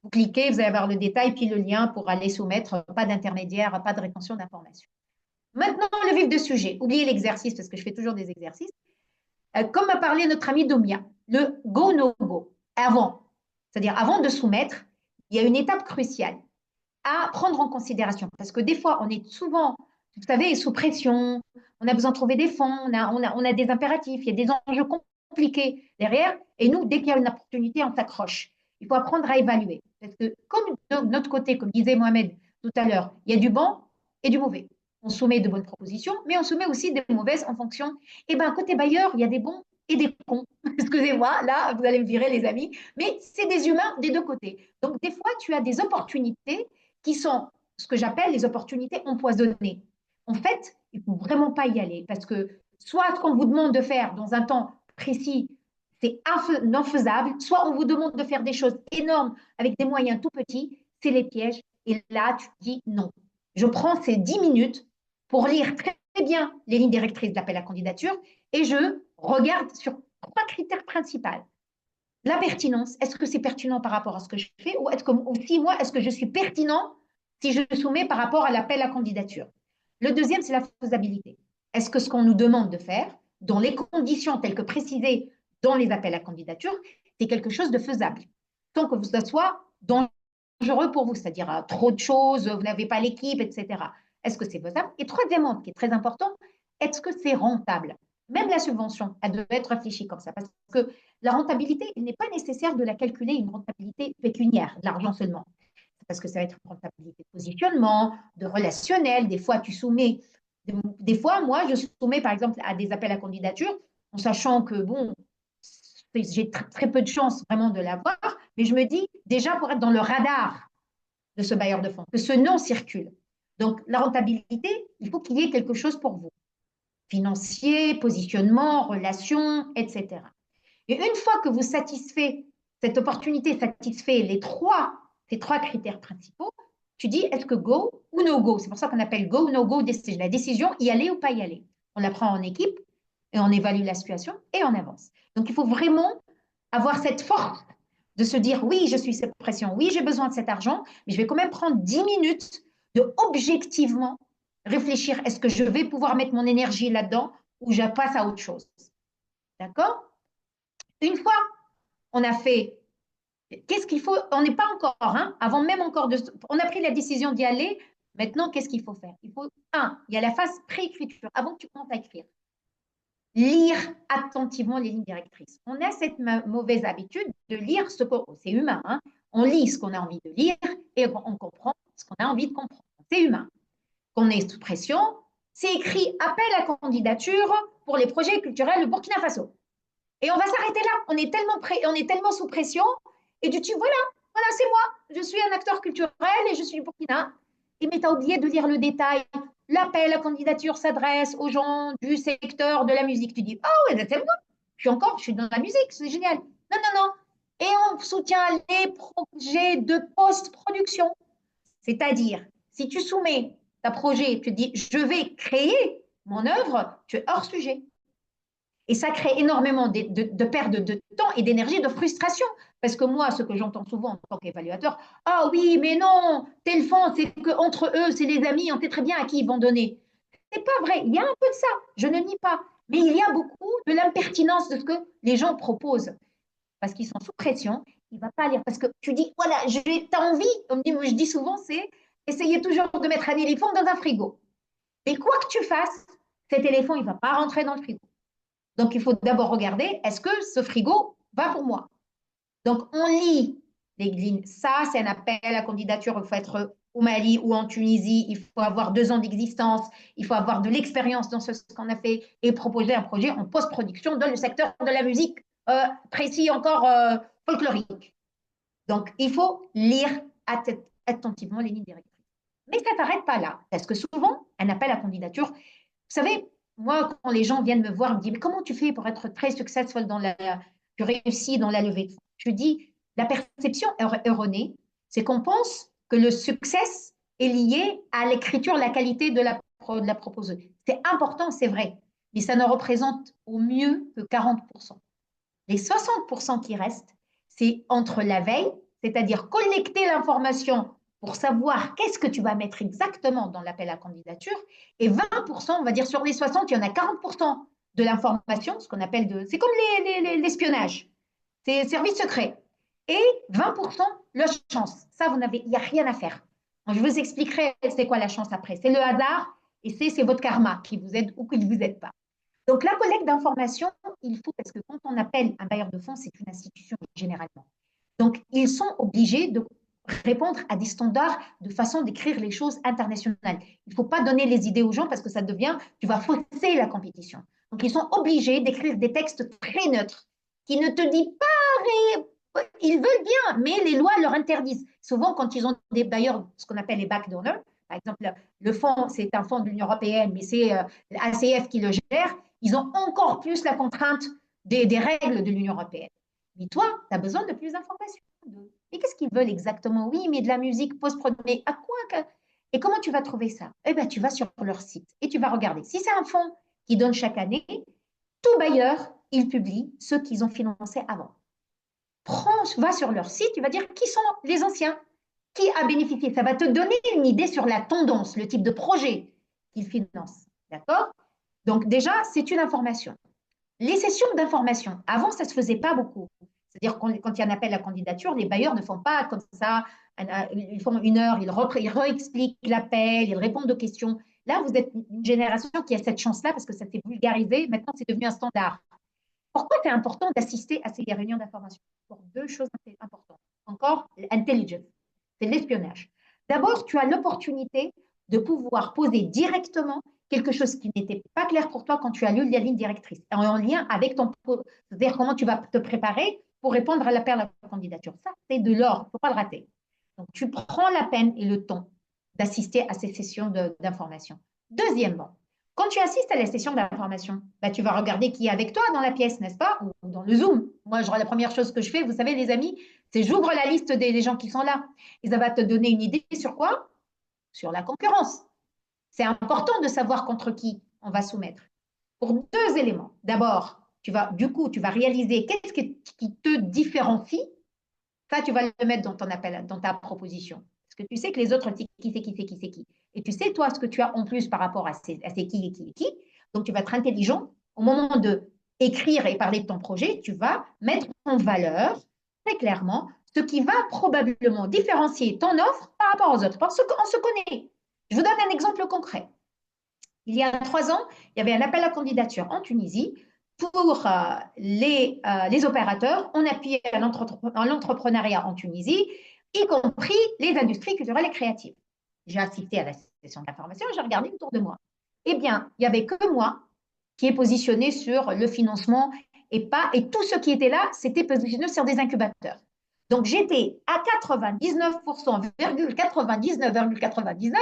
Vous cliquez, vous allez avoir le détail, puis le lien pour aller soumettre, pas d'intermédiaire, pas de rétention d'informations. Maintenant, le vif du sujet. Oubliez l'exercice, parce que je fais toujours des exercices. Comme a parlé notre ami Domia, le go, no go, avant, c'est-à-dire avant de soumettre, il y a une étape cruciale à prendre en considération. Parce que des fois, on est souvent, vous savez, sous pression, on a besoin de trouver des fonds, on a des impératifs, il y a des enjeux compliqués derrière. Et nous, dès qu'il y a une opportunité, on s'accroche. Il faut apprendre à évaluer. Parce que comme de notre côté, comme disait Mohamed tout à l'heure, il y a du bon et du mauvais. On soumet de bonnes propositions, mais on soumet aussi des mauvaises en fonction. Eh bien, côté bailleur, il y a des bons et des cons. Excusez-moi, là, vous allez me virer, les amis. Mais c'est des humains des deux côtés. Donc, des fois, tu as des opportunités qui sont ce que j'appelle les opportunités empoisonnées. En fait, il ne faut vraiment pas y aller parce que soit ce qu'on vous demande de faire dans un temps précis, c'est non faisable, soit on vous demande de faire des choses énormes avec des moyens tout petits, c'est les pièges. Et là, tu dis non. Je prends ces 10 minutes pour lire très bien les lignes directrices de l'appel à candidature et je regarde sur 3 critères principaux. La pertinence, est-ce que c'est pertinent par rapport à ce que je fais ou est-ce que aussi, moi, est-ce que je suis pertinent si je soumets par rapport à l'appel à candidature? Le deuxième, c'est la faisabilité. Est-ce que ce qu'on nous demande de faire, dans les conditions telles que précisées dans les appels à candidature, c'est quelque chose de faisable, sans que ce soit dangereux pour vous, c'est-à-dire trop de choses, vous n'avez pas l'équipe, etc. Est-ce que c'est faisable? Et troisièmement, ce qui est très important, est-ce que c'est rentable? Même la subvention, elle devait être réfléchie comme ça, parce que la rentabilité, il n'est pas nécessaire de la calculer une rentabilité pécuniaire, de l'argent seulement. Parce que ça va être une rentabilité de positionnement, de relationnel. Des fois, tu soumets. Des fois, moi, je soumets, par exemple, à des appels à candidature, en sachant que, bon, j'ai très peu de chance vraiment de l'avoir, mais je me dis, déjà, pour être dans le radar de ce bailleur de fonds, que ce nom circule. Donc, la rentabilité, il faut qu'il y ait quelque chose pour vous. Financier, positionnement, relation, etc. Et une fois que vous satisfait, cette opportunité satisfait ces trois critères principaux, tu dis est-ce que go ou no go? C'est pour ça qu'on appelle go ou no go decision. La décision, y aller ou pas y aller. On la prend en équipe et on évalue la situation et on avance. Donc, il faut vraiment avoir cette force de se dire oui, je suis cette pression, oui, j'ai besoin de cet argent, mais je vais quand même prendre 10 minutes de objectivement réfléchir est-ce que je vais pouvoir mettre mon énergie là-dedans ou je passe à autre chose. D'accord? Une fois on a fait, qu'est-ce qu'il faut? On n'est pas encore, hein, avant même encore de, on a pris la décision d'y aller. Maintenant, qu'est-ce qu'il faut faire? Il faut, il y a la phase pré-écriture, avant que tu commences à écrire. Lire attentivement les lignes directrices. On a cette mauvaise habitude de lire ce qu'on, c'est humain, hein, on lit ce qu'on a envie de lire et on comprend ce qu'on a envie de comprendre. C'est humain. Qu'on est sous pression, c'est écrit appel à candidature pour les projets culturels au Burkina Faso. Et on va s'arrêter là. On est tellement sous pression. Et du voilà, voilà, c'est moi, je suis un acteur culturel et je suis du Burkina. Et mais tu as oublié de lire le détail. L'appel à candidature s'adresse aux gens du secteur de la musique. Tu dis, ah oui, c'est moi, je suis dans la musique, c'est génial. Non, non, non. Et on soutient les projets de post-production. C'est-à-dire, si tu soumets ta projet, tu dis, je vais créer mon œuvre, tu es hors sujet. Et ça crée énormément de perte de temps et d'énergie, de frustration. Parce que moi, ce que j'entends souvent en tant qu'évaluateur, ah oui, mais non, tel fond, c'est qu'entre eux, c'est les amis, on sait très bien à qui ils vont donner. C'est pas vrai, il y a un peu de ça, je ne nie pas. Mais il y a beaucoup de l'impertinence de ce que les gens proposent. Parce qu'ils sont sous pression, il ne va pas lire. Parce que tu dis, voilà, tu as envie, je dis souvent, c'est essayer toujours de mettre un éléphant dans un frigo. Mais quoi que tu fasses, cet éléphant, il ne va pas rentrer dans le frigo. Donc, il faut d'abord regarder, est-ce que ce frigo va pour moi? Donc, on lit les lignes. Ça, c'est un appel à candidature. Il faut être au Mali ou en Tunisie. Il faut avoir 2 ans d'existence. Il faut avoir de l'expérience dans ce qu'on a fait et proposer un projet en post-production dans le secteur de la musique précis encore folklorique. Donc, il faut lire attentivement les lignes directrices. Mais ça ne s'arrête pas là. Parce que souvent, un appel à candidature, vous savez, moi, quand les gens viennent me voir, ils me disent, mais comment tu fais pour être très successful tu réussis dans la levée de fonds? Je dis, la perception erronée, c'est qu'on pense que le succès est lié à l'écriture, la qualité de la proposeuse. C'est important, c'est vrai, mais ça ne représente au mieux que 40%. Les 60% qui restent, c'est entre la veille, c'est-à-dire collecter l'information pour savoir qu'est-ce que tu vas mettre exactement dans l'appel à candidature, et 20%, on va dire sur les 60, il y en a 40% de l'information, ce qu'on appelle c'est comme l'espionnage, c'est service secret, et 20% la chance. Ça, il n'y a rien à faire. Je vous expliquerai c'est quoi la chance après. C'est le hasard et c'est votre karma qui vous aide ou qui ne vous aide pas. Donc, la collecte d'informations, il faut, parce que quand on appelle un bailleur de fonds, c'est une institution généralement. Donc, ils sont obligés de répondre à des standards de façon d'écrire les choses internationales. Il ne faut pas donner les idées aux gens parce que ça devient, tu vas fausser la compétition. Donc, ils sont obligés d'écrire des textes très neutres qui ne te disent pas, ils veulent bien, mais les lois leur interdisent. Souvent, quand ils ont des bailleurs, ce qu'on appelle les backdonors, par exemple, le fonds, c'est un fonds de l'Union européenne, mais c'est l'ACF qui le gère, ils ont encore plus la contrainte des règles de l'Union européenne. Mais toi, tu as besoin de plus d'informations. Mais qu'est-ce qu'ils veulent exactement? Oui, mais de la musique post-prod. Mais à quoi? Et comment tu vas trouver ça? Eh bien, tu vas sur leur site et tu vas regarder. Si c'est un fonds qui donne chaque année, tout bailleur, il publie ceux qu'ils ont financés avant. Va sur leur site, tu vas dire qui sont les anciens, qui a bénéficié. Ça va te donner une idée sur la tendance, le type de projet qu'ils financent. D'accord? Donc déjà, c'est une information. Les sessions d'information, avant, ça ne se faisait pas beaucoup. C'est-à-dire quand il y a un appel à candidature, les bailleurs ne font pas comme ça, ils font 1 heure, ils réexpliquent l'appel, ils répondent aux questions. Là, vous êtes une génération qui a cette chance-là parce que ça s'est vulgarisé, maintenant c'est devenu un standard. Pourquoi c'est important d'assister à ces réunions d'information? Pour 2 choses importantes. Encore, l'intelligence, c'est l'espionnage. D'abord, tu as l'opportunité de pouvoir poser directement quelque chose qui n'était pas clair pour toi quand tu as lu la ligne directrice, en lien avec c'est-à-dire comment tu vas te préparer pour répondre à l'appel à la candidature. Ça, c'est de l'or, il ne faut pas le rater. Donc, tu prends la peine et le temps d'assister à ces sessions d'information. Deuxièmement, quand tu assistes à la session d'information, bah, tu vas regarder qui est avec toi dans la pièce, n'est-ce pas? Ou dans le Zoom. Moi, la première chose que je fais, vous savez, les amis, c'est j'ouvre la liste des gens qui sont là. Et ça va te donner une idée sur quoi? Sur la concurrence. C'est important de savoir contre qui on va soumettre. Pour 2 éléments. D'abord, tu vas réaliser qu'est-ce qui te différencie. Ça, tu vas le mettre dans ton appel, dans ta proposition. Parce que tu sais que les autres, c'est qui. Et tu sais, toi, ce que tu as en plus par rapport à ces qui. Donc, tu vas être intelligent. Au moment de écrire et parler de ton projet, tu vas mettre en valeur, très clairement, ce qui va probablement différencier ton offre par rapport aux autres. Parce qu'on se connaît. Je vous donne un exemple concret. Il y a 3 ans, il y avait un appel à candidature en Tunisie pour les opérateurs en appui à l'entrepreneuriat en Tunisie, y compris les industries culturelles et créatives. J'ai assisté à la session d'information et j'ai regardé autour de moi. Eh bien, il n'y avait que moi qui est positionné sur le financement et tout ce qui était là, c'était positionné sur des incubateurs. Donc, j'étais à 99,99,99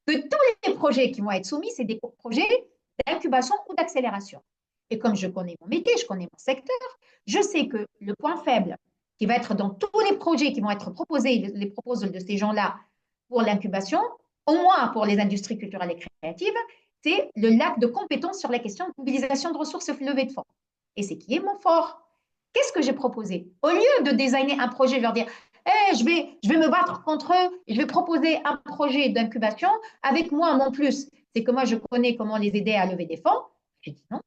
que tous les projets qui vont être soumis, c'est des projets d'incubation ou d'accélération. Et comme je connais mon métier, je connais mon secteur, je sais que le point faible qui va être dans tous les projets qui vont être proposés, les proposals de ces gens-là pour l'incubation, au moins pour les industries culturelles et créatives, c'est le lac de compétences sur la question de mobilisation de ressources et levée de fonds. Et c'est qui est mon fort. Qu'est-ce que j'ai proposé? Au lieu de designer un projet, leur dire hey, je vais me battre contre eux, et je vais proposer un projet d'incubation. Avec moi, mon plus, c'est que moi, je connais comment les aider à lever des fonds. J'ai dit non.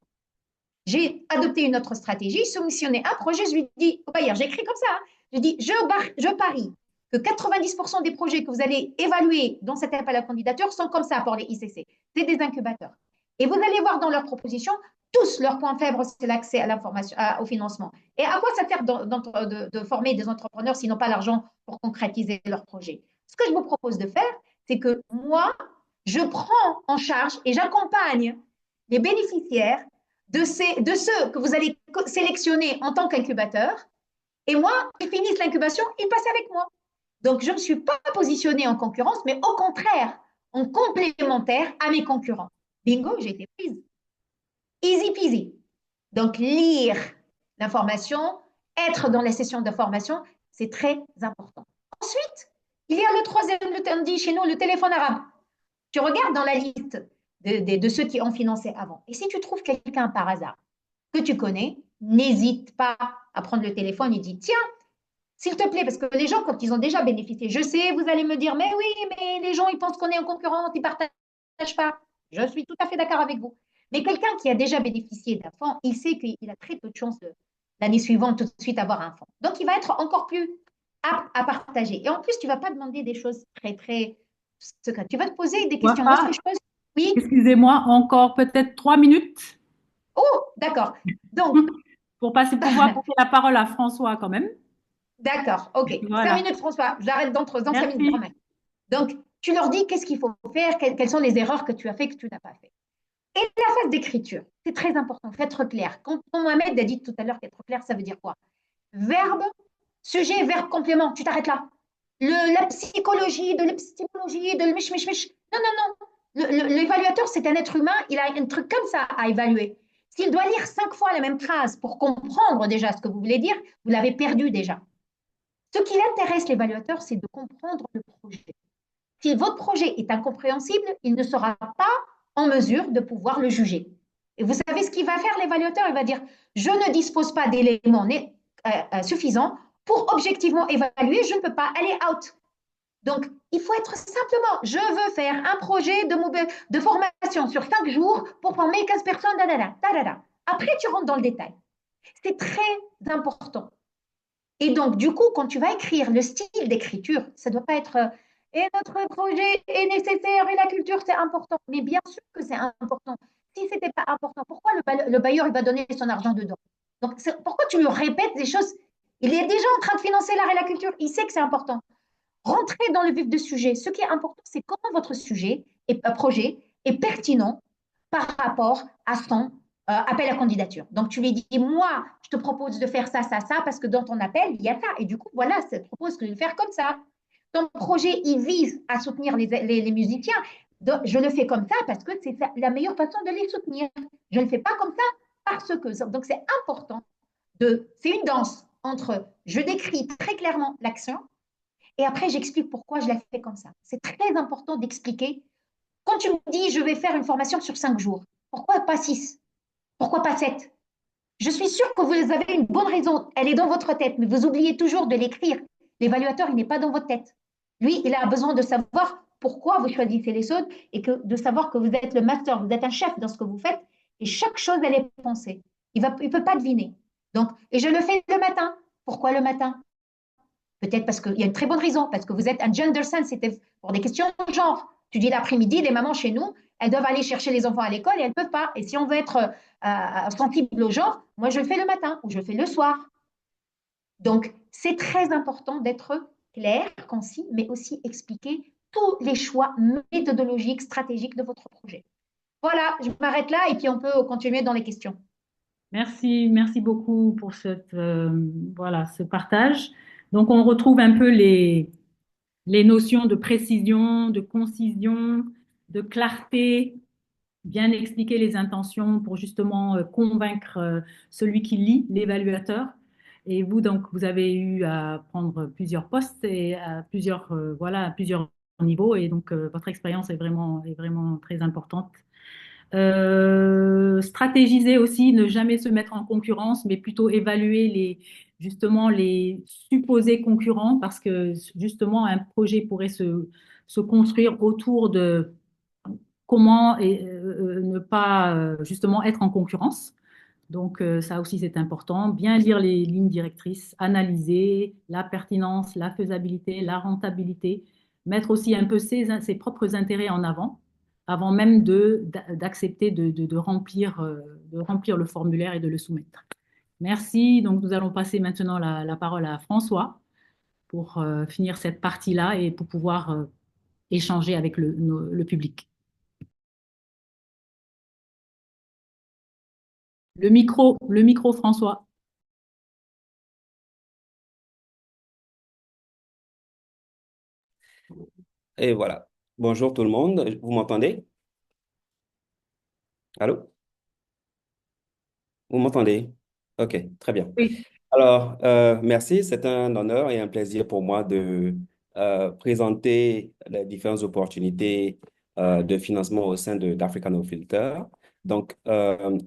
J'ai adopté une autre stratégie, soumissionné un projet, je lui dis au bailleur, j'ai écrit comme ça, hein, je dis je parie que 90% des projets que vous allez évaluer dans cet appel à candidature sont comme ça pour les ICC. C'est des incubateurs. Et vous allez voir dans leurs propositions, tous leurs points faibles, c'est l'accès à l'information, au financement. Et à quoi ça sert de former des entrepreneurs s'ils n'ont pas l'argent pour concrétiser leurs projets? Ce que je vous propose de faire, c'est que moi, je prends en charge et j'accompagne les bénéficiaires de ceux que vous allez sélectionner en tant qu'incubateur. Et moi, ils finissent l'incubation, ils passent avec moi. Donc, je ne me suis pas positionnée en concurrence, mais au contraire, en complémentaire à mes concurrents. Bingo, j'ai été prise. Easy peasy. Donc, lire l'information, être dans les sessions de formation, c'est très important. Ensuite, il y a le troisième, on dit chez nous, le téléphone arabe. Tu regardes dans la liste de ceux qui ont financé avant. Et si tu trouves quelqu'un par hasard que tu connais, n'hésite pas à prendre le téléphone et dire tiens, s'il te plaît, parce que les gens, quand ils ont déjà bénéficié, je sais, vous allez me dire, mais oui, mais les gens, ils pensent qu'on est en concurrence, ils ne partagent pas. Je suis tout à fait d'accord avec vous. Mais quelqu'un qui a déjà bénéficié d'un fonds, il sait qu'il a très peu de chances l'année suivante tout de suite avoir un fonds. Donc, il va être encore plus apte à partager. Et en plus, tu ne vas pas demander des choses très, très secrètes. Tu vas te poser des questions. Moi, ce que je pose, oui. Excusez-moi, encore peut-être 3 minutes. Oh, d'accord. Donc, pour pouvoir passer la parole à François quand même. D'accord, ok. Voilà. 5 minutes, François. J'arrête dans 5 minutes. Merci. Donc, tu leur dis qu'est-ce qu'il faut faire, quelles sont les erreurs que tu as fait, que tu n'as pas fait. Et la phase d'écriture, c'est très important. Il faut être clair. Quand Mohamed a dit tout à l'heure qu'être clair, ça veut dire quoi? Verbe, sujet, verbe, complément. Tu t'arrêtes là. La psychologie, de l'épistémologie, de le Non, non, non. L'évaluateur, c'est un être humain. Il a un truc comme ça à évaluer. S'il doit lire 5 fois la même phrase pour comprendre déjà ce que vous voulez dire, vous l'avez perdu déjà. Ce qui intéresse l'évaluateur, c'est de comprendre le projet. Si votre projet est incompréhensible, il ne sera pas en mesure de pouvoir le juger. Et vous savez ce qu'il va faire, l'évaluateur? Il va dire, je ne dispose pas d'éléments suffisants pour objectivement évaluer, je ne peux pas aller out. Donc, il faut être simplement, je veux faire un projet de formation sur 5 jours pour former 15 personnes. Après, tu rentres dans le détail. C'est très important. Et donc, du coup, quand tu vas écrire le style d'écriture, ça ne doit pas être et notre projet est nécessaire et la culture, c'est important. Mais bien sûr que c'est important. Si ce n'était pas important, pourquoi le bailleur il va donner son argent dedans? Donc, pourquoi tu lui répètes des choses? Il est déjà en train de financer l'art et la culture. Il sait que c'est important. Rentrez dans le vif du sujet. Ce qui est important, c'est comment votre projet est pertinent par rapport à son appel à candidature. Donc, tu lui dis, moi, je te propose de faire ça, ça, ça, parce que dans ton appel, il y a ça. Et du coup, voilà, je te propose de le faire comme ça. Ton projet, il vise à soutenir les musiciens. Donc, je le fais comme ça parce que c'est la meilleure façon de les soutenir. Je ne le fais pas comme ça parce que. Donc, c'est important. C'est une danse entre je décris très clairement l'action et après, j'explique pourquoi je la fais comme ça. C'est très important d'expliquer. Quand tu me dis, je vais faire une formation sur 5 jours, pourquoi pas 6? Pourquoi pas 7? Je suis sûre que vous avez une bonne raison. Elle est dans votre tête, mais vous oubliez toujours de l'écrire. L'évaluateur, il n'est pas dans votre tête. Lui, il a besoin de savoir pourquoi vous choisissez les choses et de savoir que vous êtes le master, vous êtes un chef dans ce que vous faites et chaque chose, elle est pensée. Il ne peut pas deviner. Donc, et je le fais le matin. Pourquoi le matin? Peut-être parce qu'il y a une très bonne raison, parce que vous êtes un gender sensitive pour des questions de genre. Tu dis l'après-midi, les mamans chez nous, elles doivent aller chercher les enfants à l'école et elles ne peuvent pas. Et si on veut être sensible au genre, moi je le fais le matin ou je le fais le soir. Donc, c'est très important d'être clair, concis, mais aussi expliquer tous les choix méthodologiques, stratégiques de votre projet. Voilà, je m'arrête là et puis on peut continuer dans les questions. Merci beaucoup pour voilà, ce partage. Donc, on retrouve un peu les notions de précision, de concision, de clarté, bien expliquer les intentions pour justement convaincre celui qui lit, l'évaluateur. Et vous, donc, vous avez eu à prendre plusieurs postes et à plusieurs, voilà, à plusieurs niveaux. Et donc, votre expérience est vraiment très importante. Stratégiser aussi, ne jamais se mettre en concurrence, mais plutôt évaluer justement les supposés concurrents parce que justement, un projet pourrait se construire autour de comment ne pas justement être en concurrence. Donc ça aussi c'est important. Bien lire les lignes directrices, analyser la pertinence, la faisabilité, la rentabilité, mettre aussi un peu ses propres intérêts en avant, avant même d'accepter de remplir le formulaire et de le soumettre. Merci. Donc nous allons passer maintenant la parole à François pour finir cette partie-là et pour pouvoir échanger avec le public. Le micro, François. Et voilà. Bonjour tout le monde. Vous m'entendez? Allô? Vous m'entendez? OK, très bien. Oui. Alors, merci. C'est un honneur et un plaisir pour moi de présenter les différentes opportunités de financement au sein d'Africa No Filter. Donc,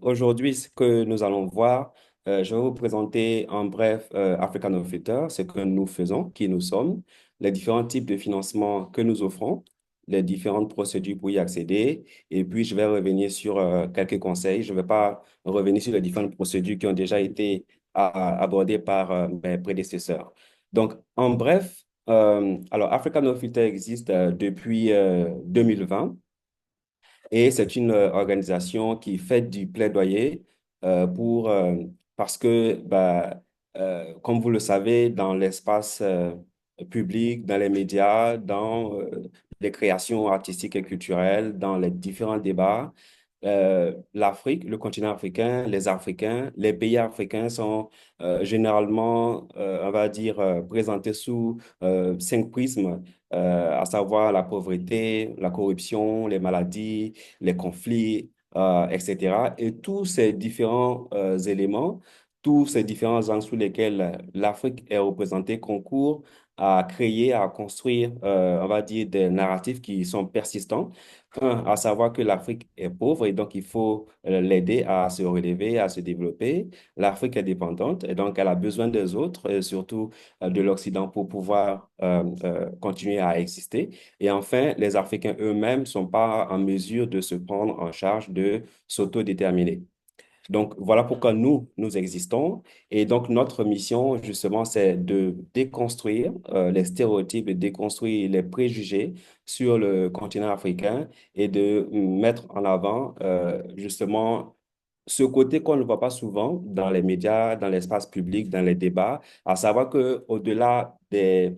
aujourd'hui, ce que nous allons voir, je vais vous présenter en bref Africa No Filter, ce que nous faisons, qui nous sommes, les différents types de financement que nous offrons, les différentes procédures pour y accéder, et puis je vais revenir sur quelques conseils. Je ne vais pas revenir sur les différentes procédures qui ont déjà été abordé par mes prédécesseurs. Donc, en bref, alors Africa No Filter existe depuis 2020 et c'est une organisation qui fait du plaidoyer pour, parce que, bah, comme vous le savez, dans l'espace public, dans les médias, dans les créations artistiques et culturelles, dans les différents débats, l'Afrique, le continent africain, les Africains, les pays africains sont généralement, on va dire, présentés sous cinq prismes, à savoir la pauvreté, la corruption, les maladies, les conflits, etc. Et tous ces différents éléments, tous ces différents angles sous lesquels l'Afrique est représentée concourent à créer, à construire, on va dire, des narratifs qui sont persistants. Un, à savoir que l'Afrique est pauvre et donc il faut l'aider à se relever, à se développer. L'Afrique est dépendante et donc elle a besoin des autres, et surtout de l'Occident pour pouvoir continuer à exister. Et enfin, les Africains eux-mêmes ne sont pas en mesure de se prendre en charge, de s'autodéterminer. Donc, voilà pourquoi nous existons. Et donc, notre mission, justement, c'est de déconstruire les stéréotypes, de déconstruire les préjugés sur le continent africain et de mettre en avant, justement, ce côté qu'on ne voit pas souvent dans les médias, dans l'espace public, dans les débats, à savoir que au-delà des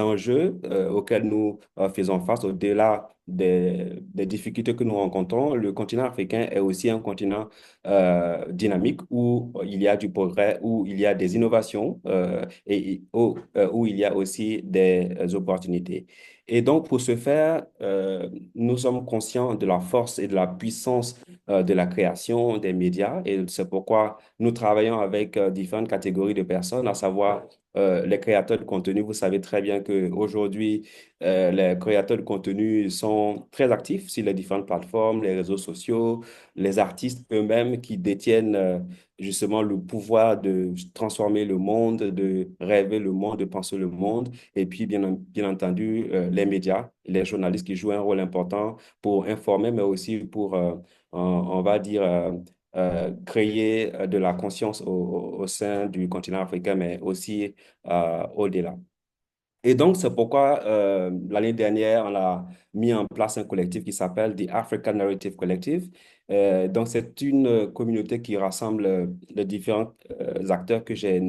enjeux auxquels nous faisons face, au-delà des difficultés que nous rencontrons, le continent africain est aussi un continent dynamique où il y a du progrès, où il y a des innovations et où il y a aussi des opportunités. Et donc, pour ce faire, nous sommes conscients de la force et de la puissance de la création des médias et c'est pourquoi nous travaillons avec différentes catégories de personnes, à savoir les créateurs de contenu. Vous savez très bien qu'aujourd'hui, les créateurs de contenu sont très actifs sur les différentes plateformes, les réseaux sociaux, les artistes eux-mêmes qui détiennent justement le pouvoir de transformer le monde, de rêver le monde, de penser le monde. Et puis, bien entendu, les médias, les journalistes qui jouent un rôle important pour informer, mais aussi pour, on va dire, créer de la conscience au sein du continent africain, mais aussi au-delà. Et donc, c'est pourquoi l'année dernière, on a mis en place un collectif qui s'appelle The African Narrative Collective. Donc, c'est une communauté qui rassemble les différents acteurs que j'ai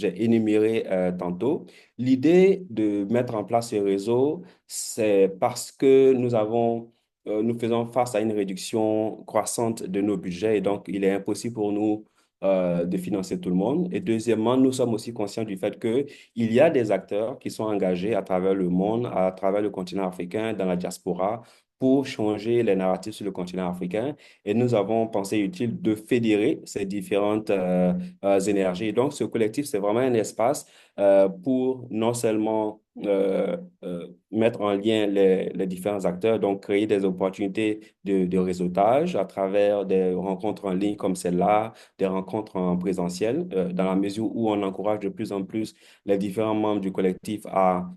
énumérés tantôt. L'idée de mettre en place ce réseau, c'est parce que nous faisons face à une réduction croissante de nos budgets et donc il est impossible pour nous de financer tout le monde. Et deuxièmement, nous sommes aussi conscients du fait qu'il y a des acteurs qui sont engagés à travers le monde, à travers le continent africain, dans la diaspora, pour changer les narratifs sur le continent africain. Et nous avons pensé utile de fédérer ces différentes énergies. Donc, ce collectif, c'est vraiment un espace pour non seulement mettre en lien les différents acteurs, donc créer des opportunités de réseautage à travers des rencontres en ligne comme celle-là, des rencontres en présentiel, dans la mesure où on encourage de plus en plus les différents membres du collectif à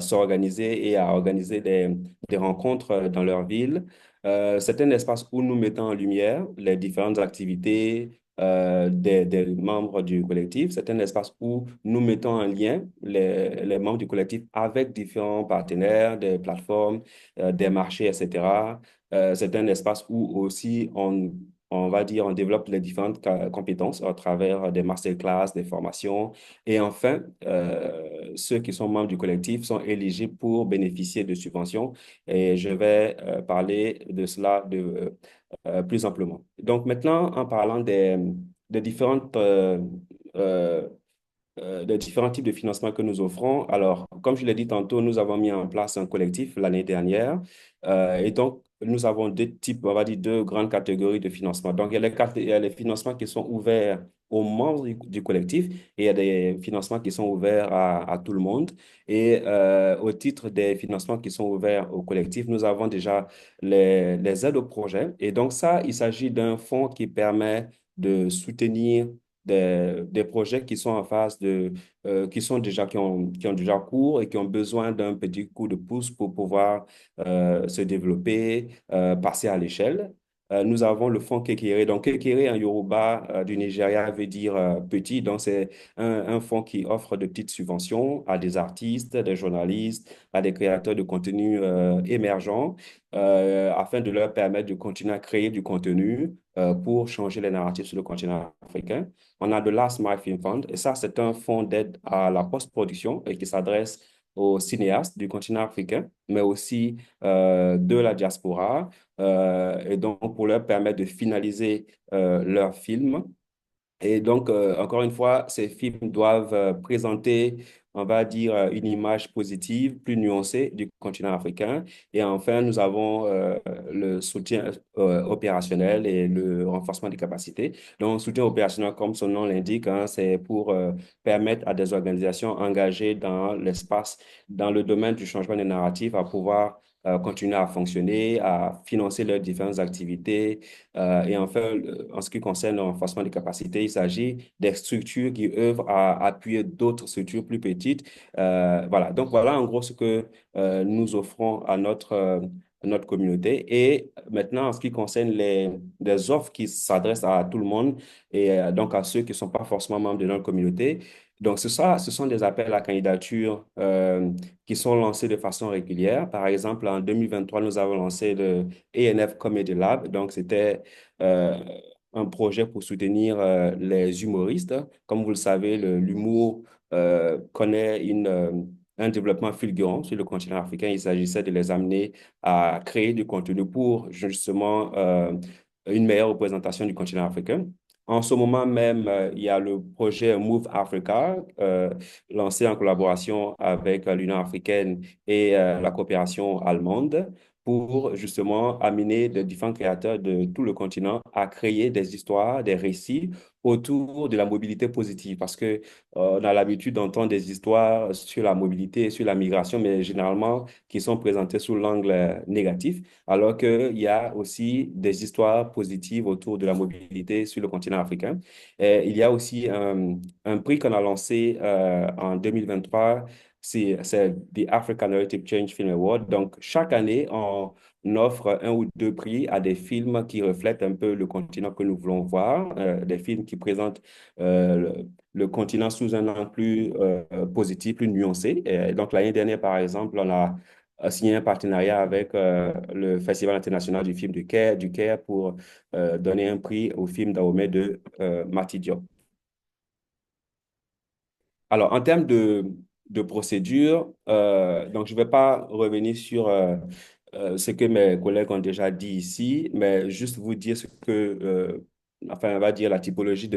s'organiser et à organiser des rencontres dans leur ville. C'est un espace où nous mettons en lumière les différentes activités des membres du collectif. C'est un espace où nous mettons en lien les membres du collectif avec différents partenaires, des plateformes, des marchés, etc. C'est un espace où aussi on va dire, on développe les différentes compétences à travers des masterclass, des formations. Et enfin, ceux qui sont membres du collectif sont éligibles pour bénéficier de subventions. Et je vais parler de cela plus amplement. Donc maintenant, en parlant des différentes euh, des différents types de financement que nous offrons. Alors, comme je l'ai dit tantôt, nous avons mis en place un collectif l'année dernière. Et donc, nous avons deux types, on va dire deux grandes catégories de financement. Donc, il y a les financements qui sont ouverts aux membres du collectif et il y a des financements qui sont ouverts à tout le monde. Et au titre des financements qui sont ouverts au collectif, nous avons déjà les aides au projet. Et donc, ça, il s'agit d'un fonds qui permet de soutenir des projets qui sont en phase qui ont déjà cours et qui ont besoin d'un petit coup de pouce pour pouvoir se développer, passer à l'échelle. Nous avons le fonds Kékéré. Donc, Kékéré en Yoruba du Nigeria veut dire petit. Donc, c'est un fonds qui offre de petites subventions à des artistes, des journalistes, à des créateurs de contenu émergents afin de leur permettre de continuer à créer du contenu pour changer les narratifs sur le continent africain. On a de Last My Film Fund, et ça, c'est un fonds d'aide à la post-production et qui s'adresse aux cinéastes du continent africain, mais aussi de la diaspora, et donc pour leur permettre de finaliser leurs films et donc, encore une fois, ces films doivent présenter, on va dire, une image positive, plus nuancée du continent africain. Et enfin, nous avons le soutien opérationnel et le renforcement des capacités. Donc, soutien opérationnel, comme son nom l'indique, hein, c'est pour permettre à des organisations engagées dans l'espace, dans le domaine du changement des narratifs, à pouvoir continuer à fonctionner, à financer leurs différentes activités et enfin, en ce qui concerne le renforcement des capacités, il s'agit des structures qui œuvrent à appuyer d'autres structures plus petites. Voilà, donc voilà en gros ce que nous offrons à notre communauté. Et maintenant, en ce qui concerne les offres qui s'adressent à tout le monde et donc à ceux qui ne sont pas forcément membres de notre communauté. Donc, ce sont des appels à candidature qui sont lancés de façon régulière. Par exemple, en 2023, nous avons lancé le ENF Comedy Lab. Donc, c'était euh, un projet pour soutenir les humoristes. Comme vous le savez, l'humour connaît un développement fulgurant sur le continent africain. Il s'agissait de les amener à créer du contenu pour justement une meilleure représentation du continent africain. En ce moment même, il y a le projet Move Africa, lancé en collaboration avec l'Union africaine et la coopération allemande pour justement amener de différents créateurs de tout le continent à créer des histoires, des récits autour de la mobilité positive. Parce que on a l'habitude d'entendre des histoires sur la mobilité, sur la migration, mais généralement qui sont présentées sous l'angle négatif, alors qu'il y a aussi des histoires positives autour de la mobilité sur le continent africain. Et il y a aussi un prix qu'on a lancé en 2023, c'est the African Narrative Change Film Award. Donc, chaque année, on offre un ou deux prix à des films qui reflètent un peu le continent que nous voulons voir, des films qui présentent le continent sous un angle plus positif, plus nuancé. Et donc, l'année dernière, par exemple, on a signé un partenariat avec le Festival international du film du Caire pour donner un prix au film Dahomey de Mati Diop. Alors, en termes de procédure, donc je ne vais pas revenir sur ce que mes collègues ont déjà dit ici, mais juste vous dire ce que enfin, on va dire la typologie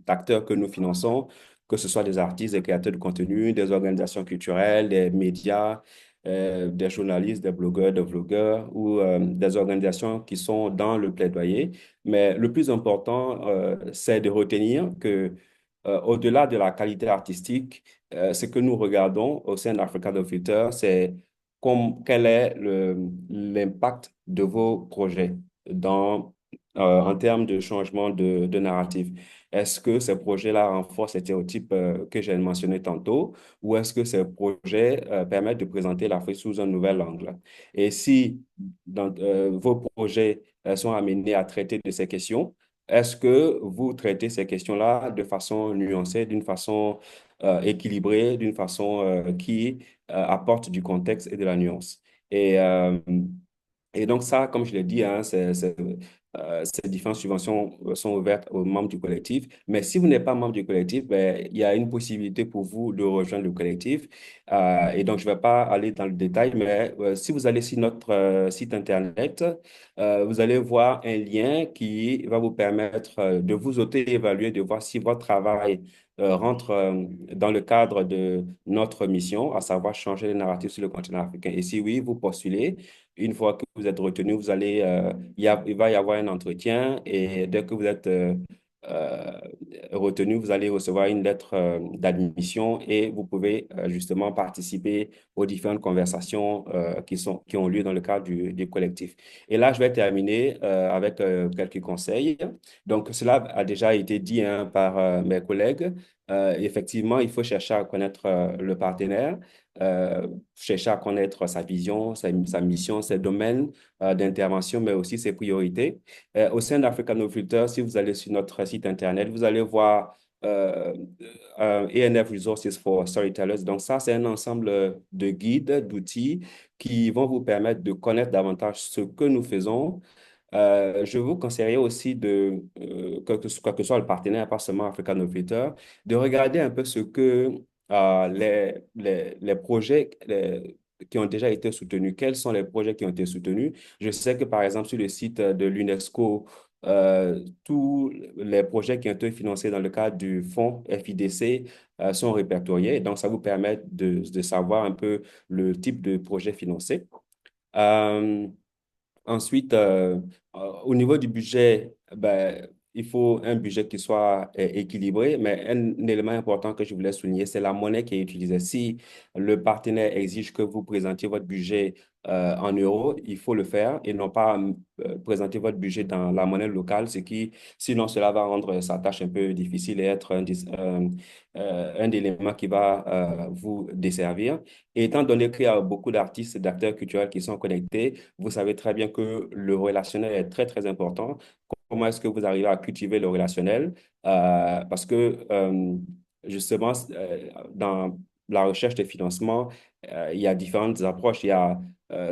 d'acteurs que nous finançons, que ce soit des artistes, des créateurs de contenu, des organisations culturelles, des médias, des journalistes, des blogueurs, des vlogueurs ou des organisations qui sont dans le plaidoyer. Mais le plus important, c'est de retenir que au-delà de la qualité artistique, ce que nous regardons au sein d'Africa No Filter, c'est quel est l'impact de vos projets en termes de changement de narratif. Est-ce que ces projets-là renforcent les stéréotypes que j'ai mentionnés tantôt ou est-ce que ces projets permettent de présenter l'Afrique sous un nouvel angle? Et si vos projets sont amenés à traiter de ces questions, est-ce que vous traitez ces questions-là de façon nuancée, d'une façon équilibrée, d'une façon qui apporte du contexte et de la nuance? Et, euh, et donc ça, comme je l'ai dit, hein, ces différentes subventions sont ouvertes aux membres du collectif. Mais si vous n'êtes pas membre du collectif, ben, il y a une possibilité pour vous de rejoindre le collectif. Et donc, je ne vais pas aller dans le détail, mais si vous allez sur notre site Internet, vous allez voir un lien qui va vous permettre de vous auto-évaluer, de voir si votre travail rentre dans le cadre de notre mission, à savoir changer les narratifs sur le continent africain. Et si oui, vous postulez. Une fois que vous êtes retenu, vous allez, il va y avoir un entretien et dès que vous êtes euh, retenu, vous allez recevoir une lettre d'admission et vous pouvez justement participer aux différentes conversations qui ont lieu dans le cadre du collectif. Et là, je vais terminer avec quelques conseils. Donc, cela a déjà été dit hein, par mes collègues. Effectivement, il faut chercher à connaître le partenaire, chercher à connaître sa vision, sa mission, ses domaines d'intervention, mais aussi ses priorités. Au sein d'Africa No Filter, si vous allez sur notre site Internet, vous allez voir euh, ENF Resources for Storytellers. Donc ça, c'est un ensemble de guides, d'outils qui vont vous permettre de connaître davantage ce que nous faisons. Je vous conseillerais aussi quel que soit le partenaire, pas seulement Africa No Filter, de regarder un peu ce que les projets qui ont déjà été soutenus. Quels sont les projets qui ont été soutenus? Je sais que, par exemple, sur le site de l'UNESCO, tous les projets qui ont été financés dans le cadre du fonds FIDC sont répertoriés. Donc, ça vous permet de savoir un peu le type de projet financé. Euh, Ensuite, au niveau du budget, ben, il faut un budget qui soit équilibré, mais un élément important que je voulais souligner, c'est la monnaie qui est utilisée. Si le partenaire exige que vous présentiez votre budget en euros, il faut le faire et non pas présenter votre budget dans la monnaie locale, sinon cela va rendre sa tâche un peu difficile et être un élément qui va vous desservir. Et étant donné qu'il y a beaucoup d'artistes et d'acteurs culturels qui sont connectés, vous savez très bien que le relationnel est très, très important. Comment est-ce que vous arrivez à cultiver le relationnel? Parce que justement, dans la recherche de financement, il y a différentes approches. Il y a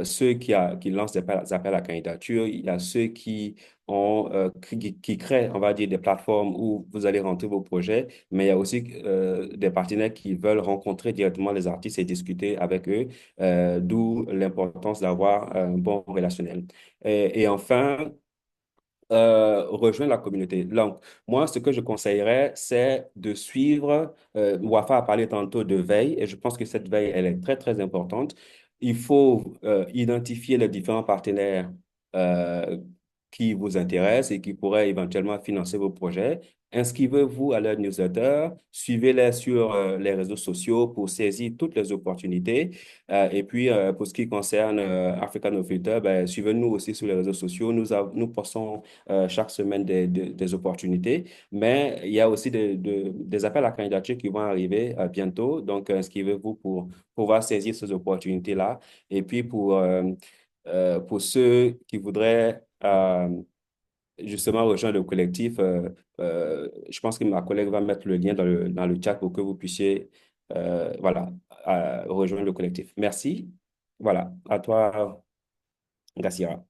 ceux qui lancent des appels à candidature, il y a ceux qui créent, on va dire, des plateformes où vous allez rentrer vos projets, mais il y a aussi des partenaires qui veulent rencontrer directement les artistes et discuter avec eux, d'où l'importance d'avoir un bon relationnel. Et enfin, rejoindre la communauté. Donc, moi, ce que je conseillerais, c'est de suivre, Wafa a parlé tantôt de veille, et je pense que cette veille, elle est très, très importante. Il faut identifier les différents partenaires euh, qui vous intéressent et qui pourraient éventuellement financer vos projets. Inscrivez-vous à leur newsletter, suivez-les sur les réseaux sociaux pour saisir toutes les opportunités. Et puis, pour ce qui concerne Africa No Filter, ben, suivez-nous aussi sur les réseaux sociaux. Nous postons chaque semaine des opportunités. Mais il y a aussi des appels à candidature qui vont arriver bientôt. Donc, inscrivez-vous pour pouvoir saisir ces opportunités-là. Et puis, pour ceux qui voudraient justement rejoindre le collectif, je pense que ma collègue va mettre le lien dans le chat pour que vous puissiez voilà, rejoindre le collectif. Merci. Voilà, à toi, Gassira.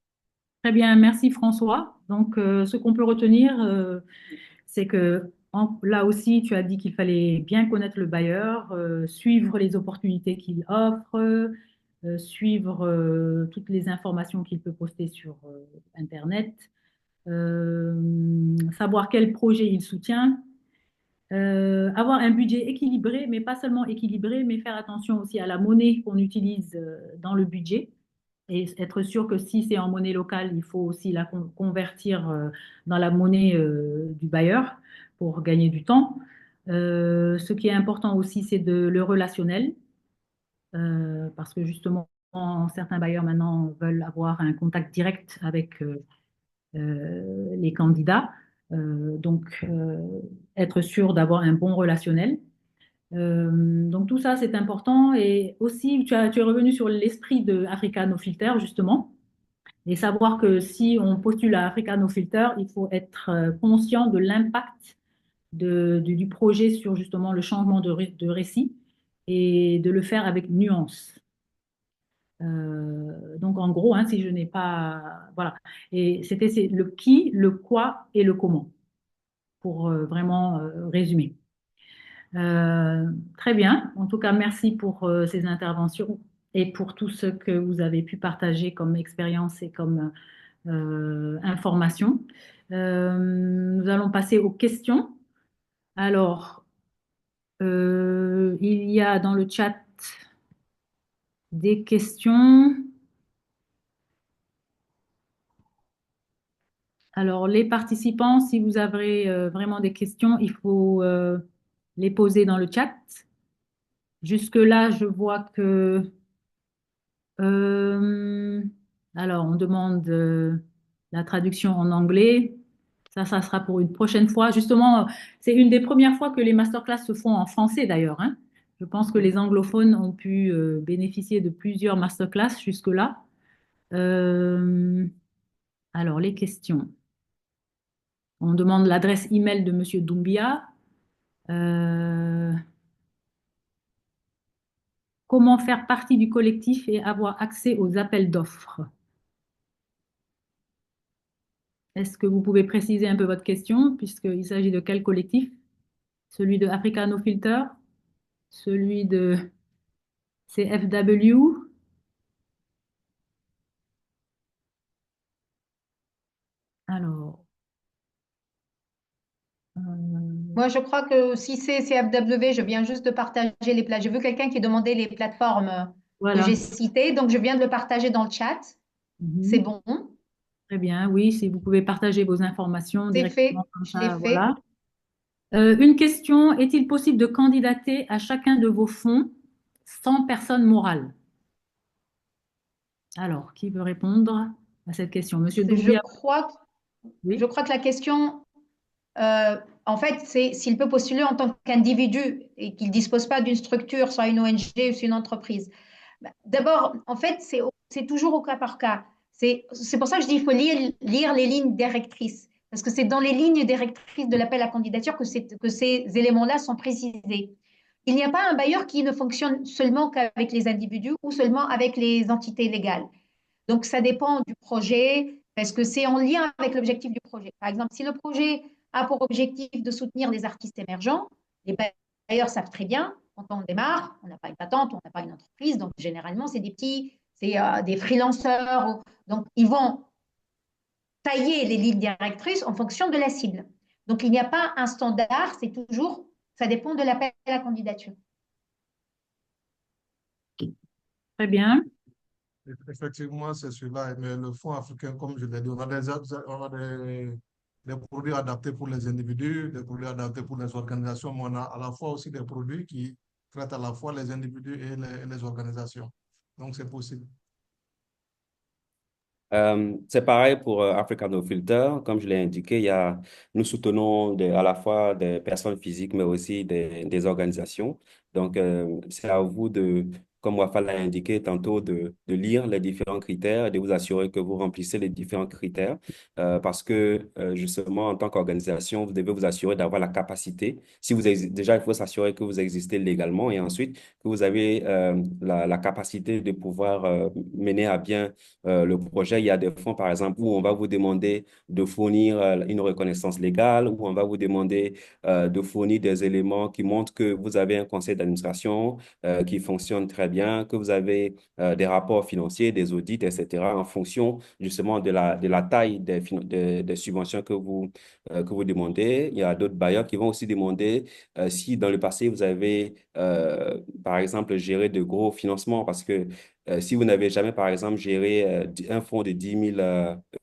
Très bien, merci François. Donc, ce qu'on peut retenir, c'est que là aussi, tu as dit qu'il fallait bien connaître le bailleur, suivre les opportunités qu'il offre, suivre toutes les informations qu'il peut poster sur Internet, savoir quel projet il soutient, avoir un budget équilibré, mais pas seulement équilibré, mais faire attention aussi à la monnaie qu'on utilise dans le budget et être sûr que si c'est en monnaie locale, il faut aussi la convertir dans la monnaie du bailleur pour gagner du temps. Ce qui est important aussi, c'est le relationnel, parce que justement, certains bailleurs maintenant veulent avoir un contact direct avec les candidats. Donc, être sûr d'avoir un bon relationnel. Donc tout ça, c'est important. Et aussi, tu es revenu sur l'esprit de Africa No Filter, justement, et savoir que si on postule à Africa No Filter, il faut être conscient de l'impact du projet sur justement le changement de récit et de le faire avec nuance. Donc en gros, hein, si je n'ai pas... Voilà. Et c'est le qui, le quoi et le comment, pour vraiment résumer. Très bien. En tout cas, merci pour ces interventions et pour tout ce que vous avez pu partager comme expérience et comme information. Nous allons passer aux questions. Alors, il y a dans le chat des questions. Alors, les participants, si vous avez vraiment des questions, il faut les poser dans le chat. Jusque-là, je vois que... euh, alors, on demande la traduction en anglais. Ça sera pour une prochaine fois. Justement, c'est une des premières fois que les masterclass se font en français d'ailleurs, hein. Je pense que les anglophones ont pu bénéficier de plusieurs masterclass jusque-là. Euh, alors, les questions. On demande l'adresse email de Monsieur Doumbia. Euh, comment faire partie du collectif et avoir accès aux appels d'offres? Est-ce que vous pouvez préciser un peu votre question, puisqu'il s'agit de quel collectif? Celui de Africa No Filter? Celui de CFW? Alors, Moi, je crois que si c'est CFW, je viens juste de partager les plateformes. J'ai vu quelqu'un qui demandait les plateformes que voilà. j'ai citées, donc je viens de le partager dans le chat. C'est Mhm. bon, Très bien. Oui, si vous pouvez partager vos informations c'est directement fait, comme je l'ai ça, fait. voilà. Une question, est-il possible de candidater à chacun de vos fonds sans personne morale? Alors, qui veut répondre à cette question? Monsieur Je Doumbia, crois, je oui. crois que la question, en fait, c'est s'il peut postuler en tant qu'individu et qu'il ne dispose pas d'une structure, soit une ONG ou soit une entreprise. D'abord, en fait, c'est toujours au cas par cas. C'est pour ça que je dis qu'il faut lire les lignes directrices. Parce que c'est dans les lignes directrices de l'appel à candidature que ces éléments-là sont précisés. Il n'y a pas un bailleur qui ne fonctionne seulement qu'avec les individus ou seulement avec les entités légales. Donc, ça dépend du projet, parce que c'est en lien avec l'objectif du projet. Par exemple, si le projet a pour objectif de soutenir les artistes émergents, les bailleurs savent très bien, quand on démarre, on n'a pas une patente, on n'a pas une entreprise, donc généralement, c'est des petits, c'est des freelanceurs. Donc, ils vont tailler les lignes directrices en fonction de la cible. Donc, il n'y a pas un standard, c'est toujours, ça dépend de l'appel à la candidature. Très bien. Effectivement, c'est celui-là. Mais le Fonds africain, comme je l'ai dit, on a des produits adaptés pour les individus, des produits adaptés pour les organisations, mais on a à la fois aussi des produits qui traitent à la fois les individus et les organisations. Donc, c'est possible. C'est pareil pour Africa No Filter. Comme je l'ai indiqué, nous soutenons à la fois des personnes physiques, mais aussi des organisations. Donc, c'est à vous comme Wafa l'a indiqué tantôt, de lire les différents critères et de vous assurer que vous remplissez les différents critères. Parce que, justement, en tant qu'organisation, vous devez vous assurer d'avoir la capacité. Si déjà, il faut s'assurer que vous existez légalement et ensuite que vous avez la capacité de pouvoir mener à bien le projet. Il y a des fonds, par exemple, où on va vous demander de fournir une reconnaissance légale, où on va vous demander de fournir des éléments qui montrent que vous avez un conseil d'administration qui fonctionne très bien, que vous avez des rapports financiers, des audits, etc., en fonction justement de la taille des subventions que vous demandez. Il y a d'autres bailleurs qui vont aussi demander si dans le passé vous avez, par exemple, géré de gros financements, parce que si vous n'avez jamais, par exemple, géré un fonds de 10 000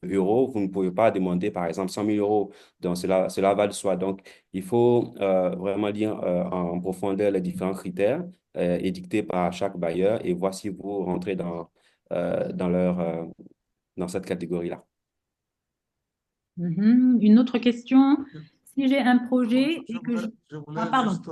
euros, vous ne pouvez pas demander, par exemple, 100 000 euros. Donc, cela va de soi. Donc, il faut vraiment lire en profondeur les différents critères édictés par chaque bailleur et voir si vous rentrez dans cette catégorie-là. Une autre question. Si j'ai un Bon, projet et que je... je Ah, voulais pardon. juste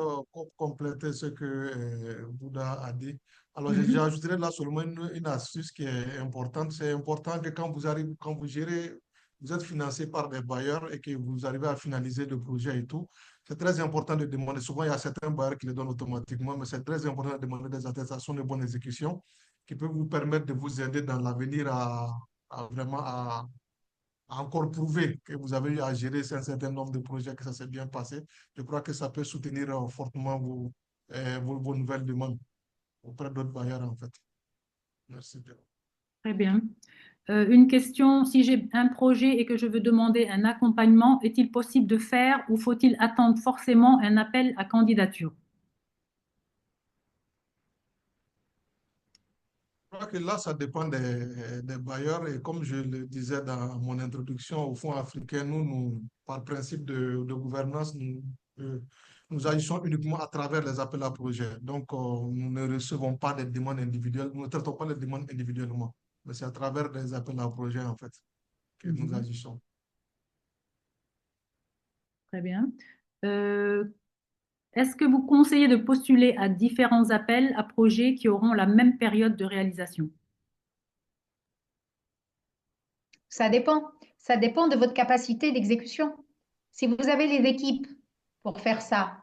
compléter ce que Bouddha a dit. Alors, Mhm. j'ajouterais là seulement une astuce qui est importante. C'est important que quand vous gérez, vous êtes financé par des bailleurs et que vous arrivez à finaliser le projet et tout, c'est très important de demander. Souvent, il y a certains bailleurs qui le donnent automatiquement, mais c'est très important de demander des attestations de bonne exécution qui peuvent vous permettre de vous aider dans l'avenir à vraiment encore prouver que vous avez eu à gérer un certain nombre de projets, que ça s'est bien passé. Je crois que ça peut soutenir fortement vos nouvelles demandes auprès d'autres bailleurs, en fait. Merci bien. Très bien. Une question, si j'ai un projet et que je veux demander un accompagnement, est-il possible de faire ou faut-il attendre forcément un appel à candidature? Je crois que là, ça dépend des bailleurs. Et comme je le disais dans mon introduction, au Fonds africain, par principe de gouvernance, nous agissons uniquement à travers les appels à projets. Donc, nous ne recevons pas des demandes individuelles, nous ne traitons pas les demandes individuellement. Mais c'est à travers des appels à projets, en fait, que nous Mhm. agissons. Très bien. Euh, Est-ce que vous conseillez de postuler à différents appels à projets qui auront la même période de réalisation? Ça dépend. Ça dépend de votre capacité d'exécution. Si vous avez les équipes pour faire ça,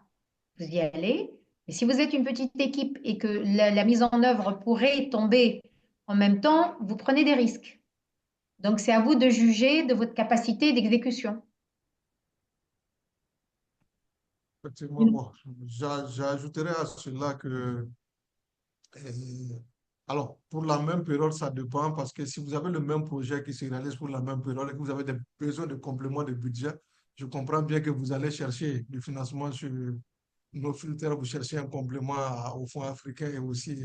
vous y allez. Mais si vous êtes une petite équipe et que la mise en œuvre pourrait tomber en même temps, vous prenez des risques. Donc, c'est à vous de juger de votre capacité d'exécution. Effectivement, bon, j'ajouterais à cela que euh, alors, pour la même période, ça dépend parce que si vous avez le même projet qui se réalise pour la même période et que vous avez des besoins de complément de budget, je comprends bien que vous allez chercher du financement sur nos filtres, vous cherchez un complément au Fonds africain et aussi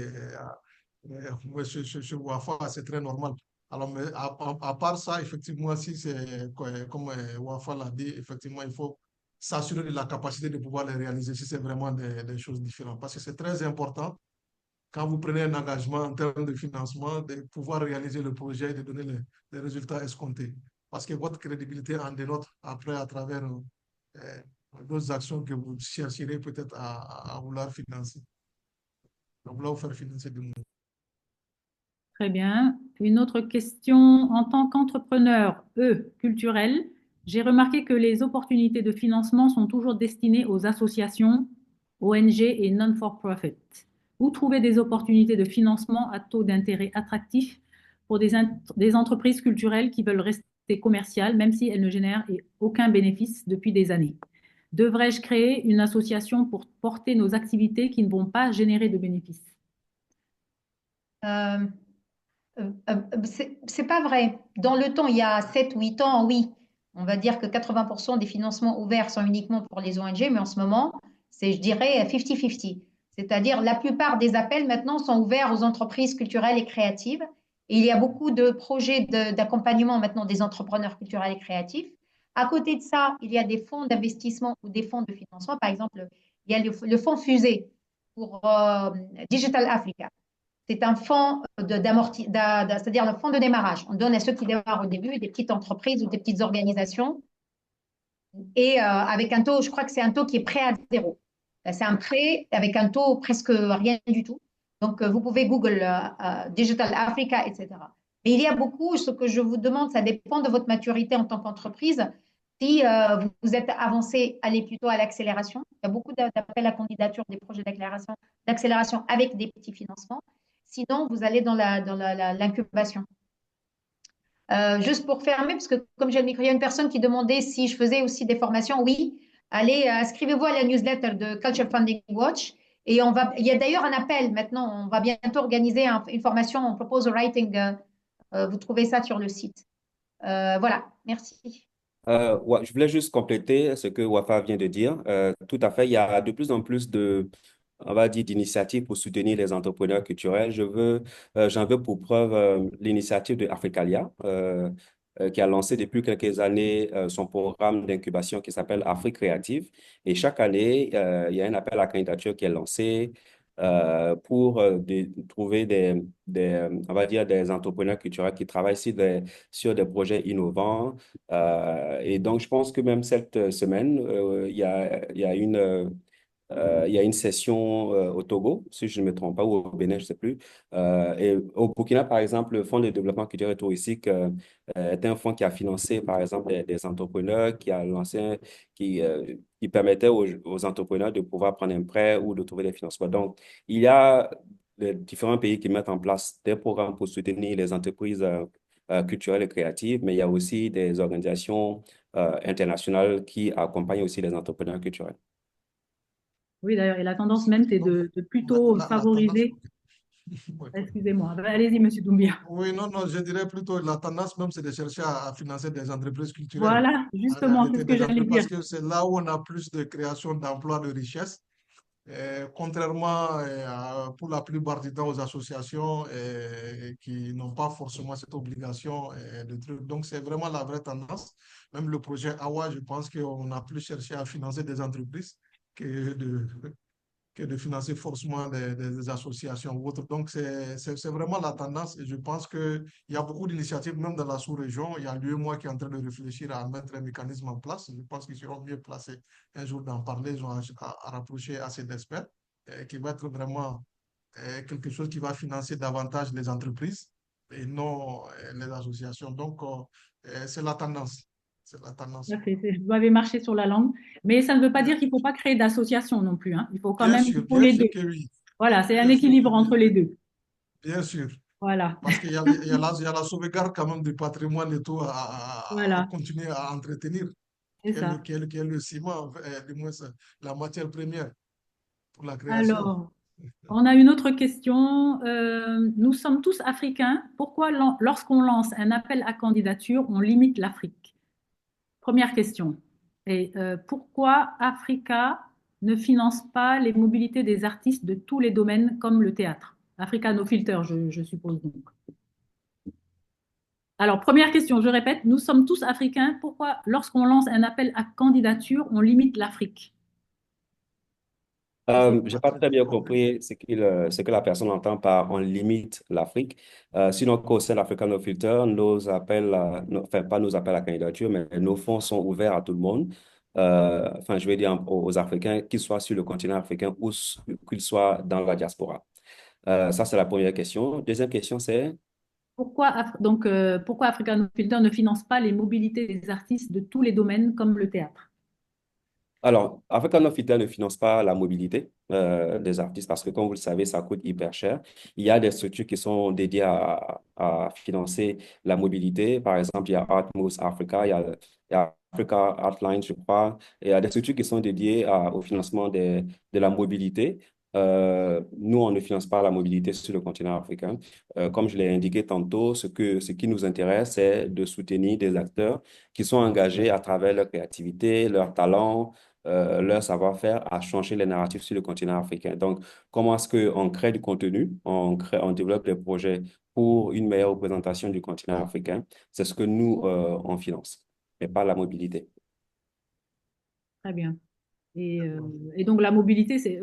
ouais, chez Wafa, c'est très normal. Alors, mais à part ça, effectivement, si c'est comme Wafa l'a dit, effectivement, il faut s'assurer de la capacité de pouvoir les réaliser si c'est vraiment des choses différentes. Parce que c'est très important quand vous prenez un engagement en termes de financement, de pouvoir réaliser le projet et de donner les résultats escomptés. Parce que votre crédibilité en dénote après à travers d'autres actions que vous chercherez peut-être à vouloir financer, à vouloir vous faire financer de nous. Très bien. Une autre question. En tant qu'entrepreneur, culturel, j'ai remarqué que les opportunités de financement sont toujours destinées aux associations, ONG et non-for-profit. Où trouver des opportunités de financement à taux d'intérêt attractifs pour des entreprises culturelles qui veulent rester commerciales, même si elles ne génèrent aucun bénéfice depuis des années? Devrais-je créer une association pour porter nos activités qui ne vont pas générer de bénéfices? Euh, c'est pas vrai. Dans le temps, il y a 7 ou 8 ans, oui, on va dire que 80% des financements ouverts sont uniquement pour les ONG, mais en ce moment, c'est, je dirais, 50-50. C'est-à-dire, la plupart des appels maintenant sont ouverts aux entreprises culturelles et créatives. Et il y a beaucoup de projets d'accompagnement maintenant des entrepreneurs culturels et créatifs. À côté de ça, il y a des fonds d'investissement ou des fonds de financement. Par exemple, il y a le fonds Fusée pour Digital Africa. C'est un fonds c'est-à-dire le fonds de démarrage. On donne à ceux qui démarrent au début, des petites entreprises ou des petites organisations, et avec un taux, je crois que c'est un taux qui est prêt à zéro. C'est un prêt avec un taux presque rien du tout. Donc, vous pouvez Google Digital Africa, etc. Mais il y a beaucoup, ce que je vous demande, ça dépend de votre maturité en tant qu'entreprise. Si vous êtes avancé, allez plutôt à l'accélération. Il y a beaucoup d'appels à candidature, des projets d'accélération avec des petits financements. Sinon, vous allez dans l'incubation. Juste pour fermer, parce que comme il y a une personne qui demandait si je faisais aussi des formations, oui, allez, inscrivez-vous à la newsletter de Culture Funding Watch Et il y a d'ailleurs un appel maintenant. On va bientôt organiser une formation en proposal writing. Vous trouvez ça sur le site. Voilà, merci. Ouais, je voulais juste compléter ce que Wafa vient de dire. Tout à fait, il y a de plus en plus on va dire, d'initiatives pour soutenir les entrepreneurs culturels. J'en veux pour preuve l'initiative de Africalia, qui a lancé depuis quelques années son programme d'incubation qui s'appelle Afrique Créative. Et chaque année, il y a un appel à candidature qui est lancé pour trouver on va dire, des entrepreneurs culturels qui travaillent sur des projets innovants. Et donc, je pense que même cette semaine, il y a une session au Togo, si je ne me trompe pas, ou au Bénin, je ne sais plus. Et au Burkina, par exemple, le Fonds de développement culturel et touristique est un fonds qui a financé, par exemple, des entrepreneurs, qui permettait aux entrepreneurs de pouvoir prendre un prêt ou de trouver des financements. Donc, il y a les différents pays qui mettent en place des programmes pour soutenir les entreprises culturelles et créatives, mais il y a aussi des organisations internationales qui accompagnent aussi les entrepreneurs culturels. Oui, d'ailleurs, et la tendance même, c'est Donc, de plutôt la tendance, favoriser. ouais. Excusez-moi. Allez-y, Monsieur Doumbia. Oui, non, non, je dirais plutôt la tendance même, c'est de chercher à financer des entreprises culturelles. Voilà, En justement, c'est réalité, ce que j'allais parce dire. que c'est là où on a plus de création d'emplois, de richesses. Contrairement pour la plupart du temps aux associations qui n'ont pas forcément cette obligation de truc. Donc, c'est vraiment la vraie tendance. Même le projet AWA, je pense qu'on a plus cherché à financer des entreprises que de financer forcément des associations ou autres. Donc, c'est vraiment la tendance et je pense qu'il y a beaucoup d'initiatives, même dans la sous-région. Il y a l'UEMOA qui est en train de réfléchir à mettre un mécanisme en place. Je pense qu'ils seront mieux placés un jour d'en parler. Ils ont à rapprocher assez d'experts qui va être vraiment quelque chose qui va financer davantage les entreprises et non les associations. Donc, c'est la tendance. C'est la tendance. Tout à fait, vous m'avez marché sur la langue. Mais ça ne veut pas dire qu'il ne faut pas créer d'association non plus, hein. Il faut quand même, il faut Bien les sûr deux. que oui. Voilà, c'est un Bien sûr que équilibre oui. entre les deux. Bien sûr. Voilà, Parce qu'il y a, il y a la sauvegarde quand même du patrimoine et tout à voilà, continuer à entretenir, c'est ça. qui est le ciment, du moins c'est la matière première pour la création. Alors, on a une autre question. Nous sommes tous africains. Pourquoi, lorsqu'on lance un appel à candidature, on limite l'Afrique? Première question. Et pourquoi Africa ne finance pas les mobilités des artistes de tous les domaines comme le théâtre? Africa No Filter, je suppose donc. Alors, première question, je répète, nous sommes tous africains. Pourquoi, lorsqu'on lance un appel à candidature, on limite l'Afrique? Je sais J'ai J'ai pas pas très très bien bien compris. compris ce que la personne entend par on limite l'Afrique. Sinon, qu'au sein d'Africa No Filter, enfin, pas nos appels à candidature, mais nos fonds sont ouverts à tout le monde. Enfin, je vais dire aux Africains, qu'ils soient sur le continent africain ou qu'ils soient dans la diaspora. Ça, c'est la première question. Deuxième question, c'est... Pourquoi, pourquoi Africa No Filter ne finance pas les mobilités des artistes de tous les domaines comme le théâtre? Alors, Africa No Filter ne finance pas la mobilité des artistes parce que, comme vous le savez, ça coûte hyper cher. Il y a des structures qui sont dédiées à financer la mobilité. Par exemple, il y a Art Moves Africa, il y a Africa Artline, je crois. Il y a des structures qui sont dédiées au financement de la mobilité. Nous, on ne finance pas la mobilité sur le continent africain. Comme je l'ai indiqué tantôt, ce qui nous intéresse, c'est de soutenir des acteurs qui sont engagés à travers leur créativité, leur talent, leur savoir-faire à changer les narratifs sur le continent africain. Donc, comment est-ce qu'on crée du contenu, on développe des projets pour une meilleure représentation du continent africain? C'est ce que nous, on finance, mais pas la mobilité. Très bien. Et donc la mobilité, c'est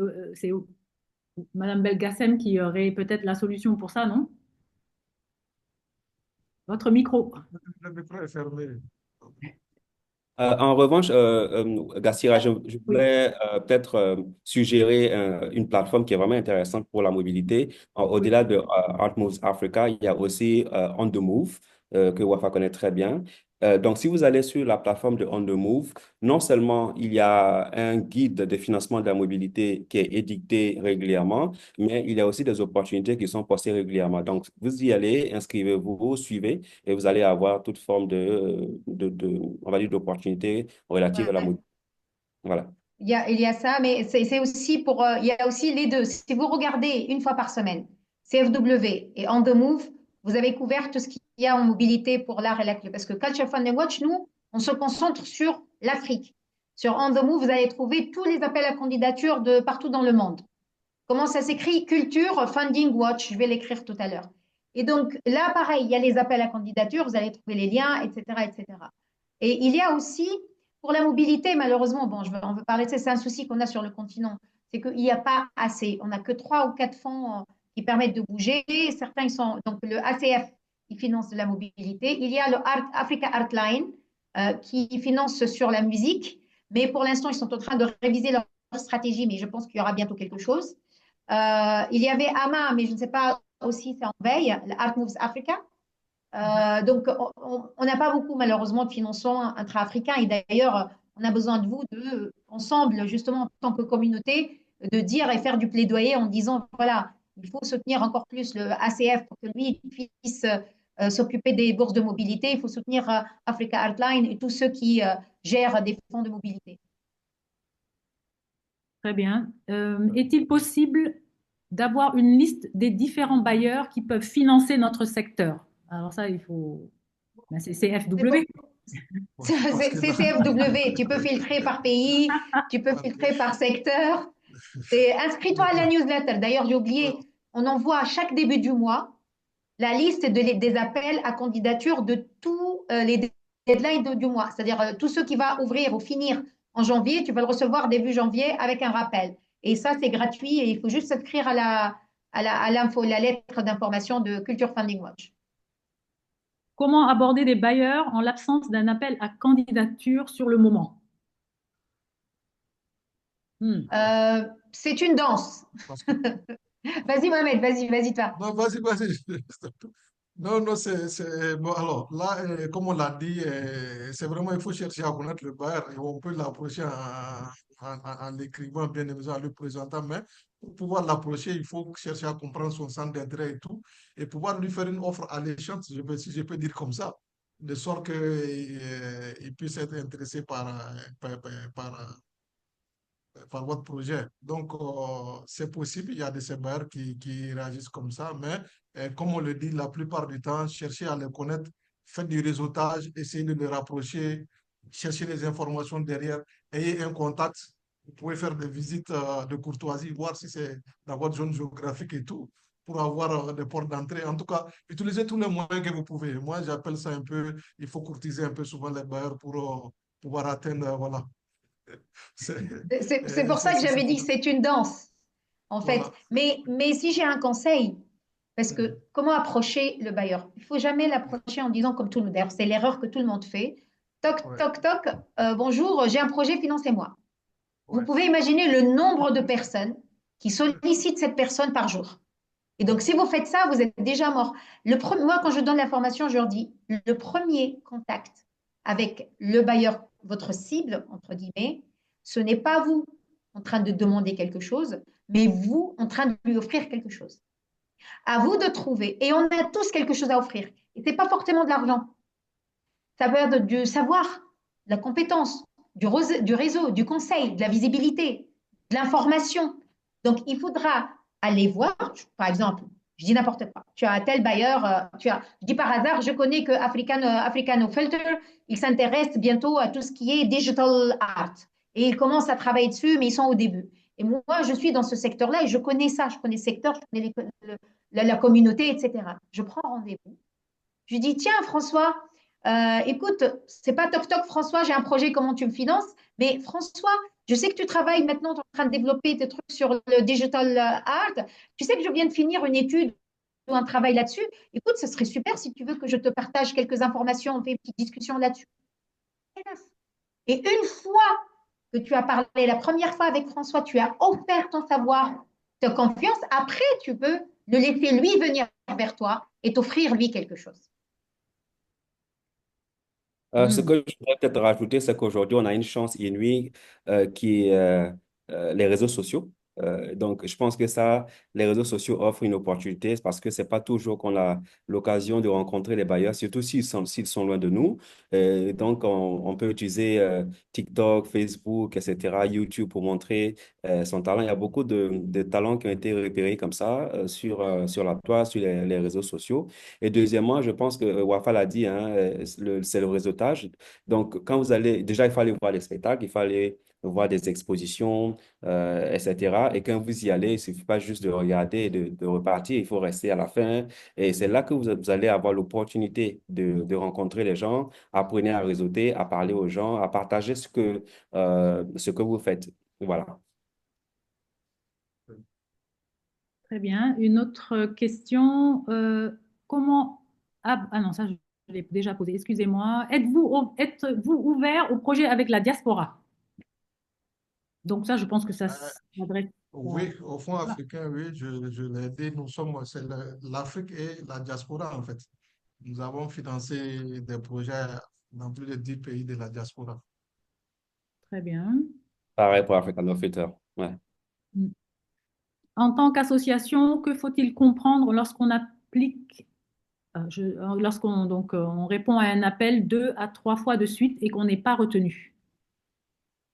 Madame Belgacem qui aurait peut-être la solution pour ça, non? Votre micro. Le micro est fermé. En revanche, Gassira, je Oui. voulais peut-être suggérer une plateforme qui est vraiment intéressante pour la mobilité. Oui. Au-delà de Art Moves Africa, il y a aussi On the Move, que Wafa connaît très bien. Donc, si vous allez sur la plateforme de On the Move, non seulement il y a un guide de financement de la mobilité qui est édicté régulièrement, mais il y a aussi des opportunités qui sont postées régulièrement. Donc, vous y allez, inscrivez-vous, suivez et vous allez avoir toute forme on va dire, d'opportunités relatives à la Ouais. mobilité. Voilà. il y a ça, mais c'est aussi pour, il y a aussi les deux. Si vous regardez une fois par semaine, CFW et On the Move, vous avez couvert tout ce qu'il y a en mobilité pour l'art et la culture. Parce que Culture Funding Watch, nous, on se concentre sur l'Afrique. Sur On the Move, vous allez trouver tous les appels à candidature de partout dans le monde. Comment ça s'écrit? Culture Funding Watch, je vais l'écrire tout à l'heure. Et donc là, pareil, il y a les appels à candidature, vous allez trouver les liens, etc., etc. Et il y a aussi, pour la mobilité, malheureusement, bon, on veut parler de ça, c'est un souci qu'on a sur le continent, c'est qu'il n'y a pas assez. On n'a que 3 ou 4 fonds qui permettent de bouger. Certains, ils sont, donc le ACF, qui finance de la mobilité. Il y a le Africa Artline, qui finance sur la musique, mais pour l'instant, ils sont en train de réviser leur stratégie, mais je pense qu'il y aura bientôt quelque chose. Il y avait AMA, mais je ne sais pas aussi, c'est en veille, Art Moves Africa. Donc, on n'a pas beaucoup, malheureusement, de financement intra-africain. Et d'ailleurs, on a besoin de vous, ensemble, justement, en tant que communauté, de dire et faire du plaidoyer en disant, voilà, il faut soutenir encore plus le ACF pour que lui puisse s'occuper des bourses de mobilité. Il faut soutenir Africa Artline et tous ceux qui gèrent des fonds de mobilité. Très bien. Est-il possible d'avoir une liste des différents bailleurs qui peuvent financer notre secteur? Alors ça, il faut... Ben, c'est CFW. C'est CFW. Tu peux filtrer par pays, tu peux filtrer par secteur. Et inscris-toi à la newsletter. D'ailleurs, j'ai oublié, on envoie à chaque début du mois la liste des appels à candidature de tous les deadlines du mois. C'est-à-dire tous ceux qui vont ouvrir ou finir en janvier, tu vas le recevoir début janvier avec un rappel. Et ça, c'est gratuit et il faut juste s'inscrire à l'info, la lettre d'information de Culture Funding Watch. Comment aborder des bailleurs en l'absence d'un appel à candidature sur le moment? C'est une danse. Vas-y, Mohamed, vas-y, toi. Non, vas-y. Non, non, bon, alors là, comme on l'a dit, c'est vraiment, il faut chercher à connaître le bailleur et on peut l'approcher en l'écrivant, bien évidemment, en le présentant, mais pour pouvoir l'approcher, il faut chercher à comprendre son centre d'intérêt et tout, et pouvoir lui faire une offre alléchante, si je peux dire comme ça, de sorte qu'il puisse être intéressé par votre projet. Donc, c'est possible, il y a des bailleurs qui réagissent comme ça, mais comme on le dit, la plupart du temps, cherchez à les connaître, faites du réseautage, essayez de les rapprocher, cherchez les informations derrière, ayez un contact. Vous pouvez faire des visites de courtoisie, voir si c'est dans votre zone géographique et tout, pour avoir des portes d'entrée. En tout cas, utilisez tous les moyens que vous pouvez. Moi, j'appelle ça un peu, il faut courtiser un peu souvent les bailleurs pour pouvoir atteindre, voilà. C'est pour ça que j'avais dit que c'est une danse, en fait. Voilà. Mais si j'ai un conseil, parce que comment approcher le bailleur? Il ne faut jamais l'approcher en disant comme tout le monde. D'ailleurs, c'est l'erreur que tout le monde fait. Toc, Ouais, toc, toc, bonjour, j'ai un projet, financez-moi. Vous ouais. pouvez imaginer le nombre de personnes qui sollicitent cette personne par jour. Et donc, si vous faites ça, vous êtes déjà mort. Moi, quand je donne la formation, je leur dis, le premier contact avec le bailleur, votre cible, entre guillemets, ce n'est pas vous en train de demander quelque chose, mais vous en train de lui offrir quelque chose. À vous de trouver. Et on a tous quelque chose à offrir. Et ce n'est pas forcément de l'argent. Ça peut être du savoir, de la compétence, du réseau, du conseil, de la visibilité, de l'information. Donc, il faudra aller voir, par exemple, je dis n'importe quoi. Tu as un tel bailleur, je dis par hasard, je connais que Africano Filter, il s'intéresse bientôt à tout ce qui est digital art. Et ils commencent à travailler dessus, mais ils sont au début. Et moi, je suis dans ce secteur-là et je connais ça, je connais le secteur, je connais la communauté, etc. Je prends rendez-vous. Je lui dis, tiens, François, écoute, c'est pas toc toc, François, j'ai un projet, comment tu me finances? Mais François, je sais que tu travailles maintenant, tu es en train de développer tes trucs sur le digital art. Tu sais que je viens de finir une étude ou un travail là-dessus. Écoute, ce serait super si tu veux que je te partage quelques informations, on fait une petite discussion là-dessus. Et une fois que tu as parlé la première fois avec François, tu as offert ton savoir, ta confiance, après tu peux le laisser lui venir vers toi et t'offrir lui quelque chose. Ce que je voudrais peut-être rajouter, c'est qu'aujourd'hui, on a une chance inouïe qui est les réseaux sociaux. Donc, je pense que ça, les réseaux sociaux offrent une opportunité parce que c'est pas toujours qu'on a l'occasion de rencontrer les bailleurs, surtout s'ils sont loin de nous. Donc, on peut utiliser TikTok, Facebook, etc., YouTube pour montrer son talent. Il y a beaucoup de talents qui ont été repérés comme ça sur la toile, sur les réseaux sociaux. Et deuxièmement, je pense que Wafa l'a dit, hein, c'est le réseautage. Donc, quand vous allez, déjà, il fallait voir les spectacles, il fallait voir des expositions, etc. Et quand vous y allez, il ne suffit pas juste de regarder et de repartir, il faut rester à la fin. Et c'est là que vous allez avoir l'opportunité de rencontrer les gens, apprenez à réseauter, à parler aux gens, à partager ce que vous faites. Voilà. Très bien. Une autre question. Comment... Ah non, ça, je l'ai déjà posé. Excusez-moi. Êtes-vous ouvert au projet avec la diaspora? Donc ça, je pense que ça Euh, s'adresse à... oui, au fond Voilà. africain, oui, je l'ai dit, c'est l'Afrique et la diaspora en fait. Nous avons financé des projets dans plus de 10 pays de la diaspora. Très bien. Pareil pour African Offiter. Ouais. En tant qu'association, que faut-il comprendre lorsqu'on applique, lorsqu'on donc on répond à un appel 2 à 3 fois de suite et qu'on n'est pas retenu?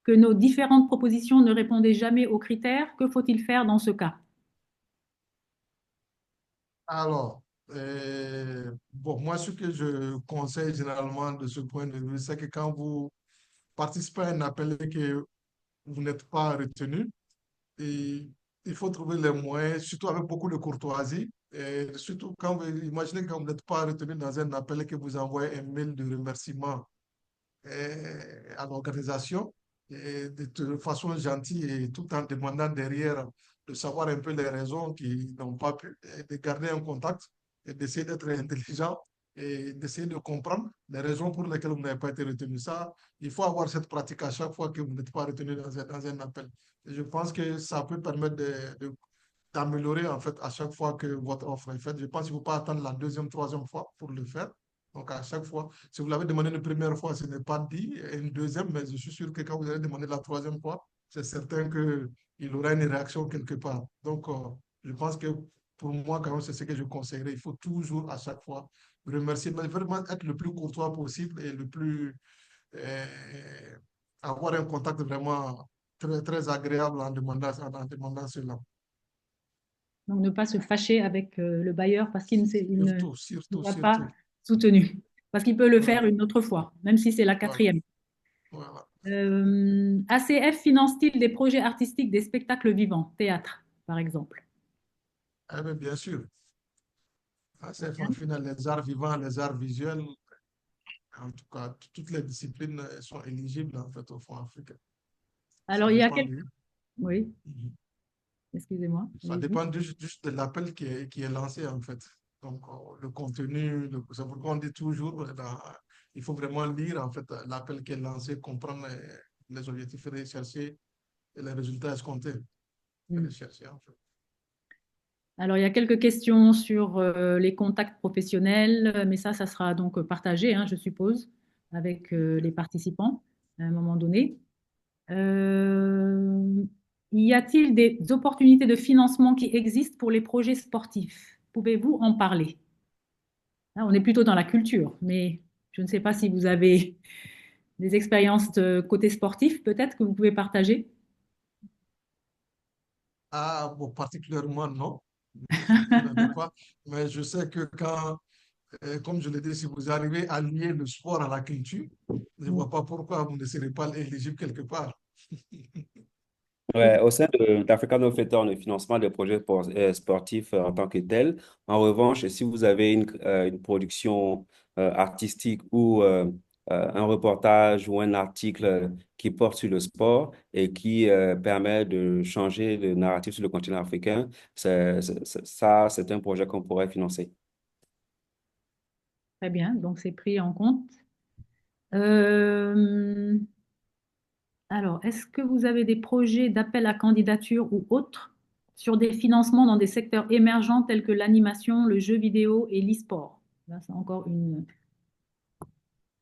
Que nos différentes propositions ne répondaient jamais aux critères, que faut-il faire dans ce cas? Alors, bon, moi, ce que je conseille généralement de ce point de vue, c'est que quand vous participez à un appel et que vous n'êtes pas retenu, et il faut trouver les moyens, surtout avec beaucoup de courtoisie, et surtout quand vous imaginez quand vous n'êtes pas retenu dans un appel et que vous envoyez un mail de remerciement à l'organisation et de façon gentille et tout en demandant derrière de savoir un peu les raisons qui n'ont pas pu, et de garder un contact et d'essayer d'être intelligent et d'essayer de comprendre les raisons pour lesquelles vous n'avez pas été retenu. Ça, il faut avoir cette pratique à chaque fois que vous n'êtes pas retenu dans un appel. Et je pense que ça peut permettre d'améliorer en fait à chaque fois que votre offre est faite. Je pense qu'il ne faut pas attendre la deuxième, troisième fois pour le faire. Donc à chaque fois, si vous l'avez demandé une première fois, ce n'est pas dit, et une deuxième, mais je suis sûr que quand vous allez demander la troisième fois, c'est certain qu'il aura une réaction quelque part. Donc je pense que pour moi, quand même, c'est ce que je conseillerais. Il faut toujours à chaque fois remercier, mais vraiment être le plus courtois possible et le plus euh, avoir un contact vraiment très, très agréable en demandant cela. Donc, ne pas se fâcher avec le bailleur parce qu'il il ne Surtout, surtout, nous a pas surtout. soutenu. Parce qu'il peut le faire Voilà, une autre fois, même si c'est la voilà, quatrième. voilà. ACF finance-t-il des projets artistiques, des spectacles vivants, théâtre, par exemple? Eh bien, bien sûr. C'est en final les arts vivants, les arts visuels, en tout cas, toutes les disciplines sont éligibles en fait au Fonds africain. Ça Alors, il y a dépend quelques... du, Oui, excusez-moi. ça dépend juste de l'appel qui est lancé en fait. Donc, le contenu, c'est pourquoi on dit toujours, il faut vraiment lire en fait l'appel qui est lancé, comprendre les objectifs recherchés et les résultats escomptés Mm. recherchés en fait. Alors, il y a quelques questions sur les contacts professionnels, mais ça sera donc partagé, hein, je suppose, avec les participants à un moment donné. Euh, Y a-t-il des opportunités de financement qui existent pour les projets sportifs? Pouvez-vous en parler? Là, on est plutôt dans la culture, mais je ne sais pas si vous avez des expériences de côté sportif, peut-être que vous pouvez partager. Ah, bon, particulièrement non. Je n'en ai pas, mais je sais que comme je l'ai dit, si vous arrivez à lier le sport à la culture, je ne vois pas pourquoi vous ne serez pas éligible quelque part. Ouais, au sein d'African Offender, on ne finance pas des projets sportifs en tant que tels. En revanche, si vous avez une production artistique ou un reportage ou un article qui porte sur le sport et qui permet de changer le narratif sur le continent africain, ça, c'est un projet qu'on pourrait financer. Très bien, donc c'est pris en compte. Euh, alors, est-ce que vous avez des projets d'appel à candidature ou autres sur des financements dans des secteurs émergents tels que l'animation, le jeu vidéo et l'e-sport? Là, c'est encore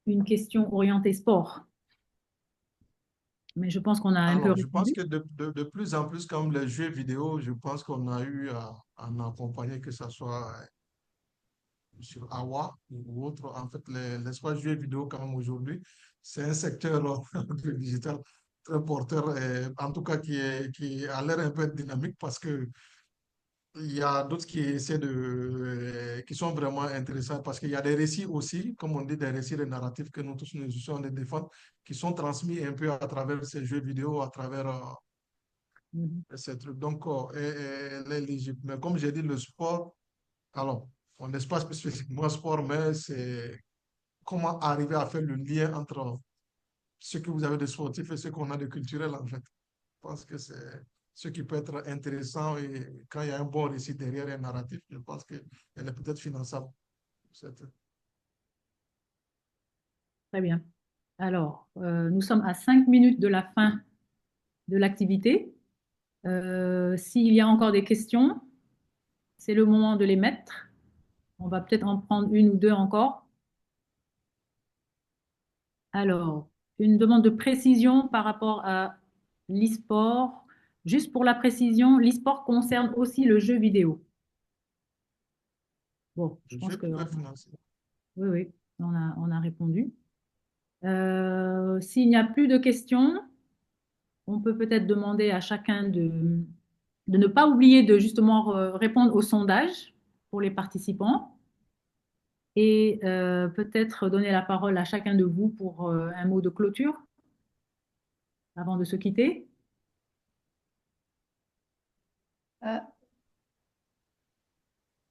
une question orientée sport. Mais je pense qu'on a un peu Alors, je pense répondu. que de plus en plus, comme les jeux vidéo, je pense qu'on a eu à en accompagner, que ce soit sur Awa ou autre. En fait, l'espace jeux vidéo, quand même, aujourd'hui, c'est un secteur du digital très porteur, en tout cas qui a l'air un peu dynamique parce que il y a d'autres qui essaient qui sont vraiment intéressants parce qu'il y a des récits aussi, comme on dit, des récits, des narratifs que nous tous nous essayons de défendre, qui sont transmis un peu à travers ces jeux vidéo, à travers Mhm. ces trucs. Donc, l'éligible. Mais comme j'ai dit, le sport, alors, on n'est pas spécifiquement sport, mais c'est comment arriver à faire le lien entre ce que vous avez de sportif et ce qu'on a de culturel, en fait. Je pense que c'est ce qui peut être intéressant et quand il y a un bon récit derrière un narratif, je pense qu'elle est peut-être finançable. Très bien. Alors, nous sommes à 5 minutes de la fin de l'activité. S'il y a encore des questions, c'est le moment de les mettre. On va peut-être en prendre une ou deux encore. Alors, une demande de précision par rapport à l'e-sport. Juste pour la précision, l'e-sport concerne aussi le jeu vidéo. Bon, je Je pense que pourrais financer. oui, oui, on a répondu. S'il n'y a plus de questions, on peut peut-être demander à chacun de ne pas oublier de justement répondre au sondage pour les participants et peut-être donner la parole à chacun de vous pour un mot de clôture avant de se quitter. Euh,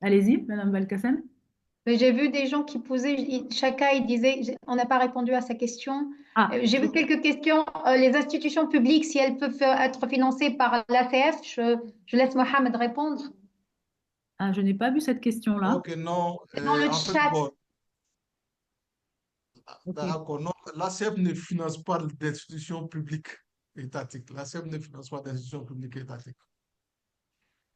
Allez-y, Madame Valkassen. mais j'ai vu des gens qui posaient, chacun il disait, on n'a pas répondu à sa question. Ah, J'ai vu quelques questions. Les institutions publiques, si elles peuvent être financées par l'ACF, je laisse Mohamed répondre. je n'ai pas vu cette question-là. Ok, non, C'est dans le en fait, chat. bon, Ok. d'accord, non, l'ACF ne finance pas d'institutions publiques étatiques. L'ACF ne finance pas d'institutions publiques étatiques.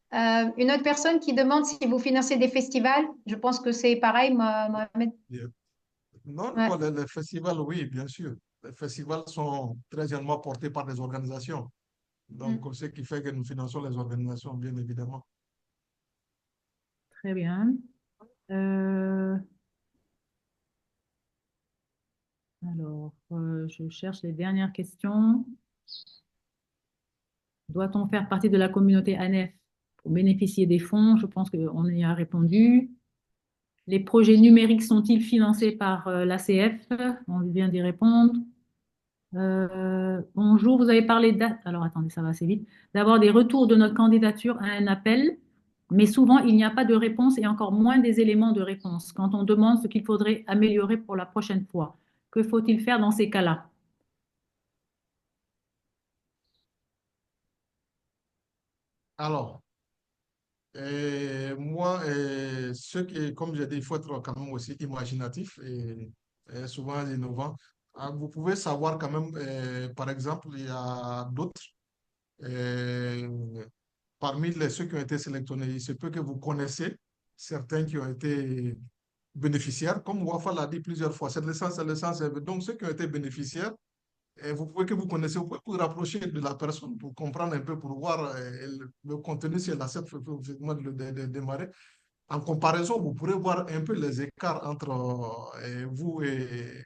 Une autre personne qui demande si vous financez des festivals, je pense que c'est pareil, Mohamed. Bien. Non, Ouais. non, les festivals, oui, bien sûr. Les festivals sont très généralement portés par des organisations. Donc, Mm. ce qui fait que nous finançons les organisations, bien évidemment. Très bien. Euh, alors, je cherche les dernières questions. Doit-on faire partie de la communauté ANEF pour bénéficier des fonds? Je pense qu'on y a répondu. Les projets numériques sont-ils financés par l'ACF? On vient d'y répondre. Bonjour, vous avez parlé alors attendez, ça va assez vite. D'avoir des retours de notre candidature à un appel, mais souvent il n'y a pas de réponse et encore moins des éléments de réponse quand on demande ce qu'il faudrait améliorer pour la prochaine fois. Que faut-il faire dans ces cas-là? Alors, moi, comme j'ai dit, il faut être quand même aussi imaginatif et souvent innovant. Vous pouvez savoir quand même, par exemple, il y a d'autres, euh, parmi ceux qui ont été sélectionnés, il se peut que vous connaissez certains qui ont été bénéficiaires. Comme Wafa l'a dit plusieurs fois, cette licence, c'est licence. Donc, ceux qui ont été bénéficiaires, vous pouvez que vous connaissez, vous pouvez vous rapprocher de la personne pour comprendre un peu, pour voir le contenu, si elle accepte effectivement de démarrer. En comparaison, vous pourrez voir un peu les écarts entre vous et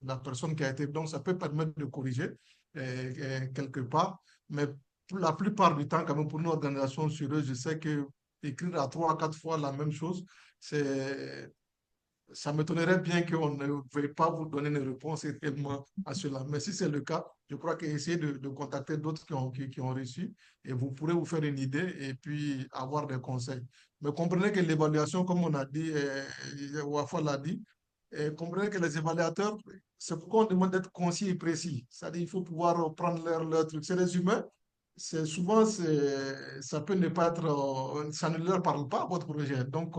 la personne qui a été. Donc, ça peut permettre de corriger quelque part. Mais pour la plupart du temps, quand même, pour une organisation sur eux, je sais que écrire à 3 à 4 fois la même chose, c'est ça m'étonnerait bien qu'on ne veuille pas vous donner une réponse tellement à cela. Mais si c'est le cas, je crois qu'essayez de contacter d'autres qui ont reçu et vous pourrez vous faire une idée et puis avoir des conseils. Mais comprenez que l'évaluation, comme on a dit, Wafa l'a dit, comprenez que les évaluateurs, c'est pourquoi on demande d'être concis et précis. C'est-à-dire qu'il faut pouvoir prendre leur truc. C'est les humains. Souvent, ça peut ne pas être, ça ne leur parle pas, votre projet. Donc,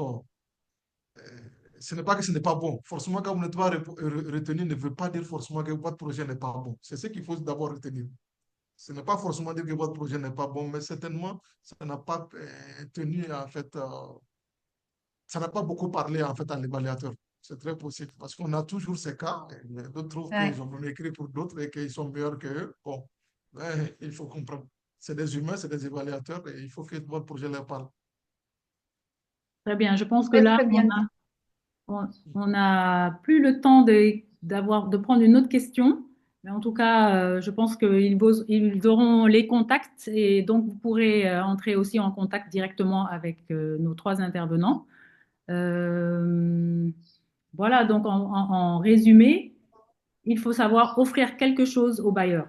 ce n'est pas que ce n'est pas bon. Forcément, quand vous n'êtes pas retenu, ne veut pas dire forcément que votre projet n'est pas bon. C'est ce qu'il faut d'abord retenir. Ce n'est pas forcément dire que votre projet n'est pas bon, mais certainement, ça n'a pas tenu, en fait, ça n'a pas beaucoup parlé, en fait, à l'évaluateur. C'est très possible parce qu'on a toujours ces cas. Et d'autres trouvent Ouais. qu'ils ont même écrit pour d'autres et qu'ils sont meilleurs qu'eux. Bon, mais il faut comprendre. C'est des humains, c'est des évaluateurs et il faut que votre projet leur parle. Très bien. Je pense que Très, là, très bien. on a plus le temps de prendre une autre question. Mais en tout cas, je pense ils auront les contacts et donc vous pourrez entrer aussi en contact directement avec nos trois intervenants. Euh, voilà, donc en résumé, il faut savoir offrir quelque chose au bailleur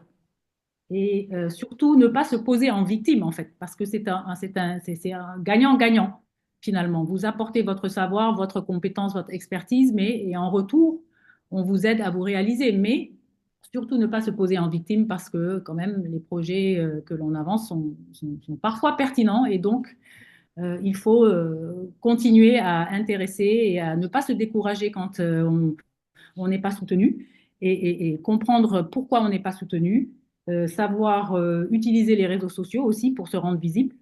et surtout ne pas se poser en victime en fait, parce que c'est un gagnant-gagnant finalement. Vous apportez votre savoir, votre compétence, votre expertise, mais et en retour, on vous aide à vous réaliser, mais surtout ne pas se poser en victime parce que quand même les projets que l'on avance sont parfois pertinents et donc il faut continuer à intéresser et à ne pas se décourager quand on n'est pas soutenu et comprendre pourquoi on n'est pas soutenu, savoir utiliser les réseaux sociaux aussi pour se rendre visible,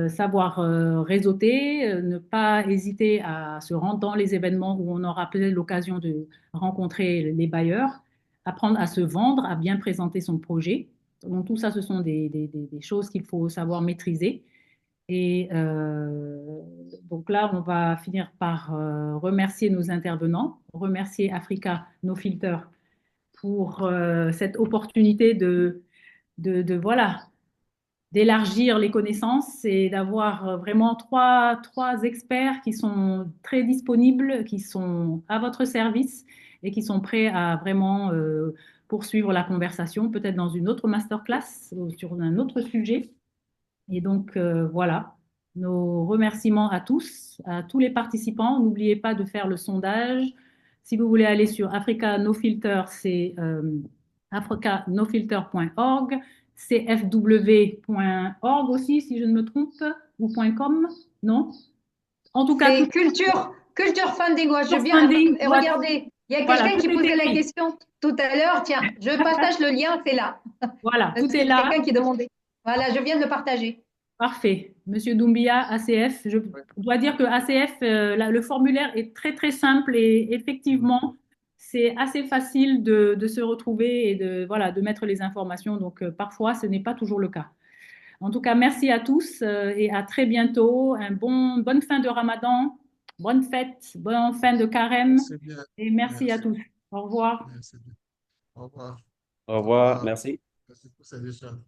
savoir réseauter, ne pas hésiter à se rendre dans les événements où on aura peut-être l'occasion de rencontrer les bailleurs, apprendre à se vendre, à bien présenter son projet. Donc tout ça, ce sont des choses qu'il faut savoir maîtriser. Et donc là, on va finir par remercier nos intervenants, remercier Africa No Filter pour cette opportunité voilà, d'élargir les connaissances et d'avoir vraiment trois experts qui sont très disponibles, qui sont à votre service et qui sont prêts à vraiment poursuivre la conversation, peut-être dans une autre masterclass ou sur un autre sujet. Et donc, voilà, nos remerciements à tous les participants. N'oubliez pas de faire le sondage. Si vous voulez aller sur Africa No Filter, c'est africanofilter.org, cfw.org aussi, si je ne me trompe, ou .com, non? En tout cas, C'est culture funding. Ouais, je sur viens. funding, Regardez, il y a voilà, quelqu'un tout qui est posait la écrit. question tout à l'heure. Tiens, je partage le lien, c'est là. Voilà, tout est C'est là. quelqu'un qui demandait. Voilà, je viens de le partager. Parfait. Monsieur Doumbia, ACF, je Oui. dois dire que ACF, le formulaire est très très simple et effectivement, c'est assez facile de se retrouver et voilà, de mettre les informations. Donc parfois, ce n'est pas toujours le cas. En tout cas, merci à tous et à très bientôt. Bonne fin de Ramadan, bonne fête, bonne fin de carême Merci bien. et merci à Merci. tous. Au revoir. Merci bien. Au revoir. Au Au revoir, revoir. merci. Merci pour ces échanges.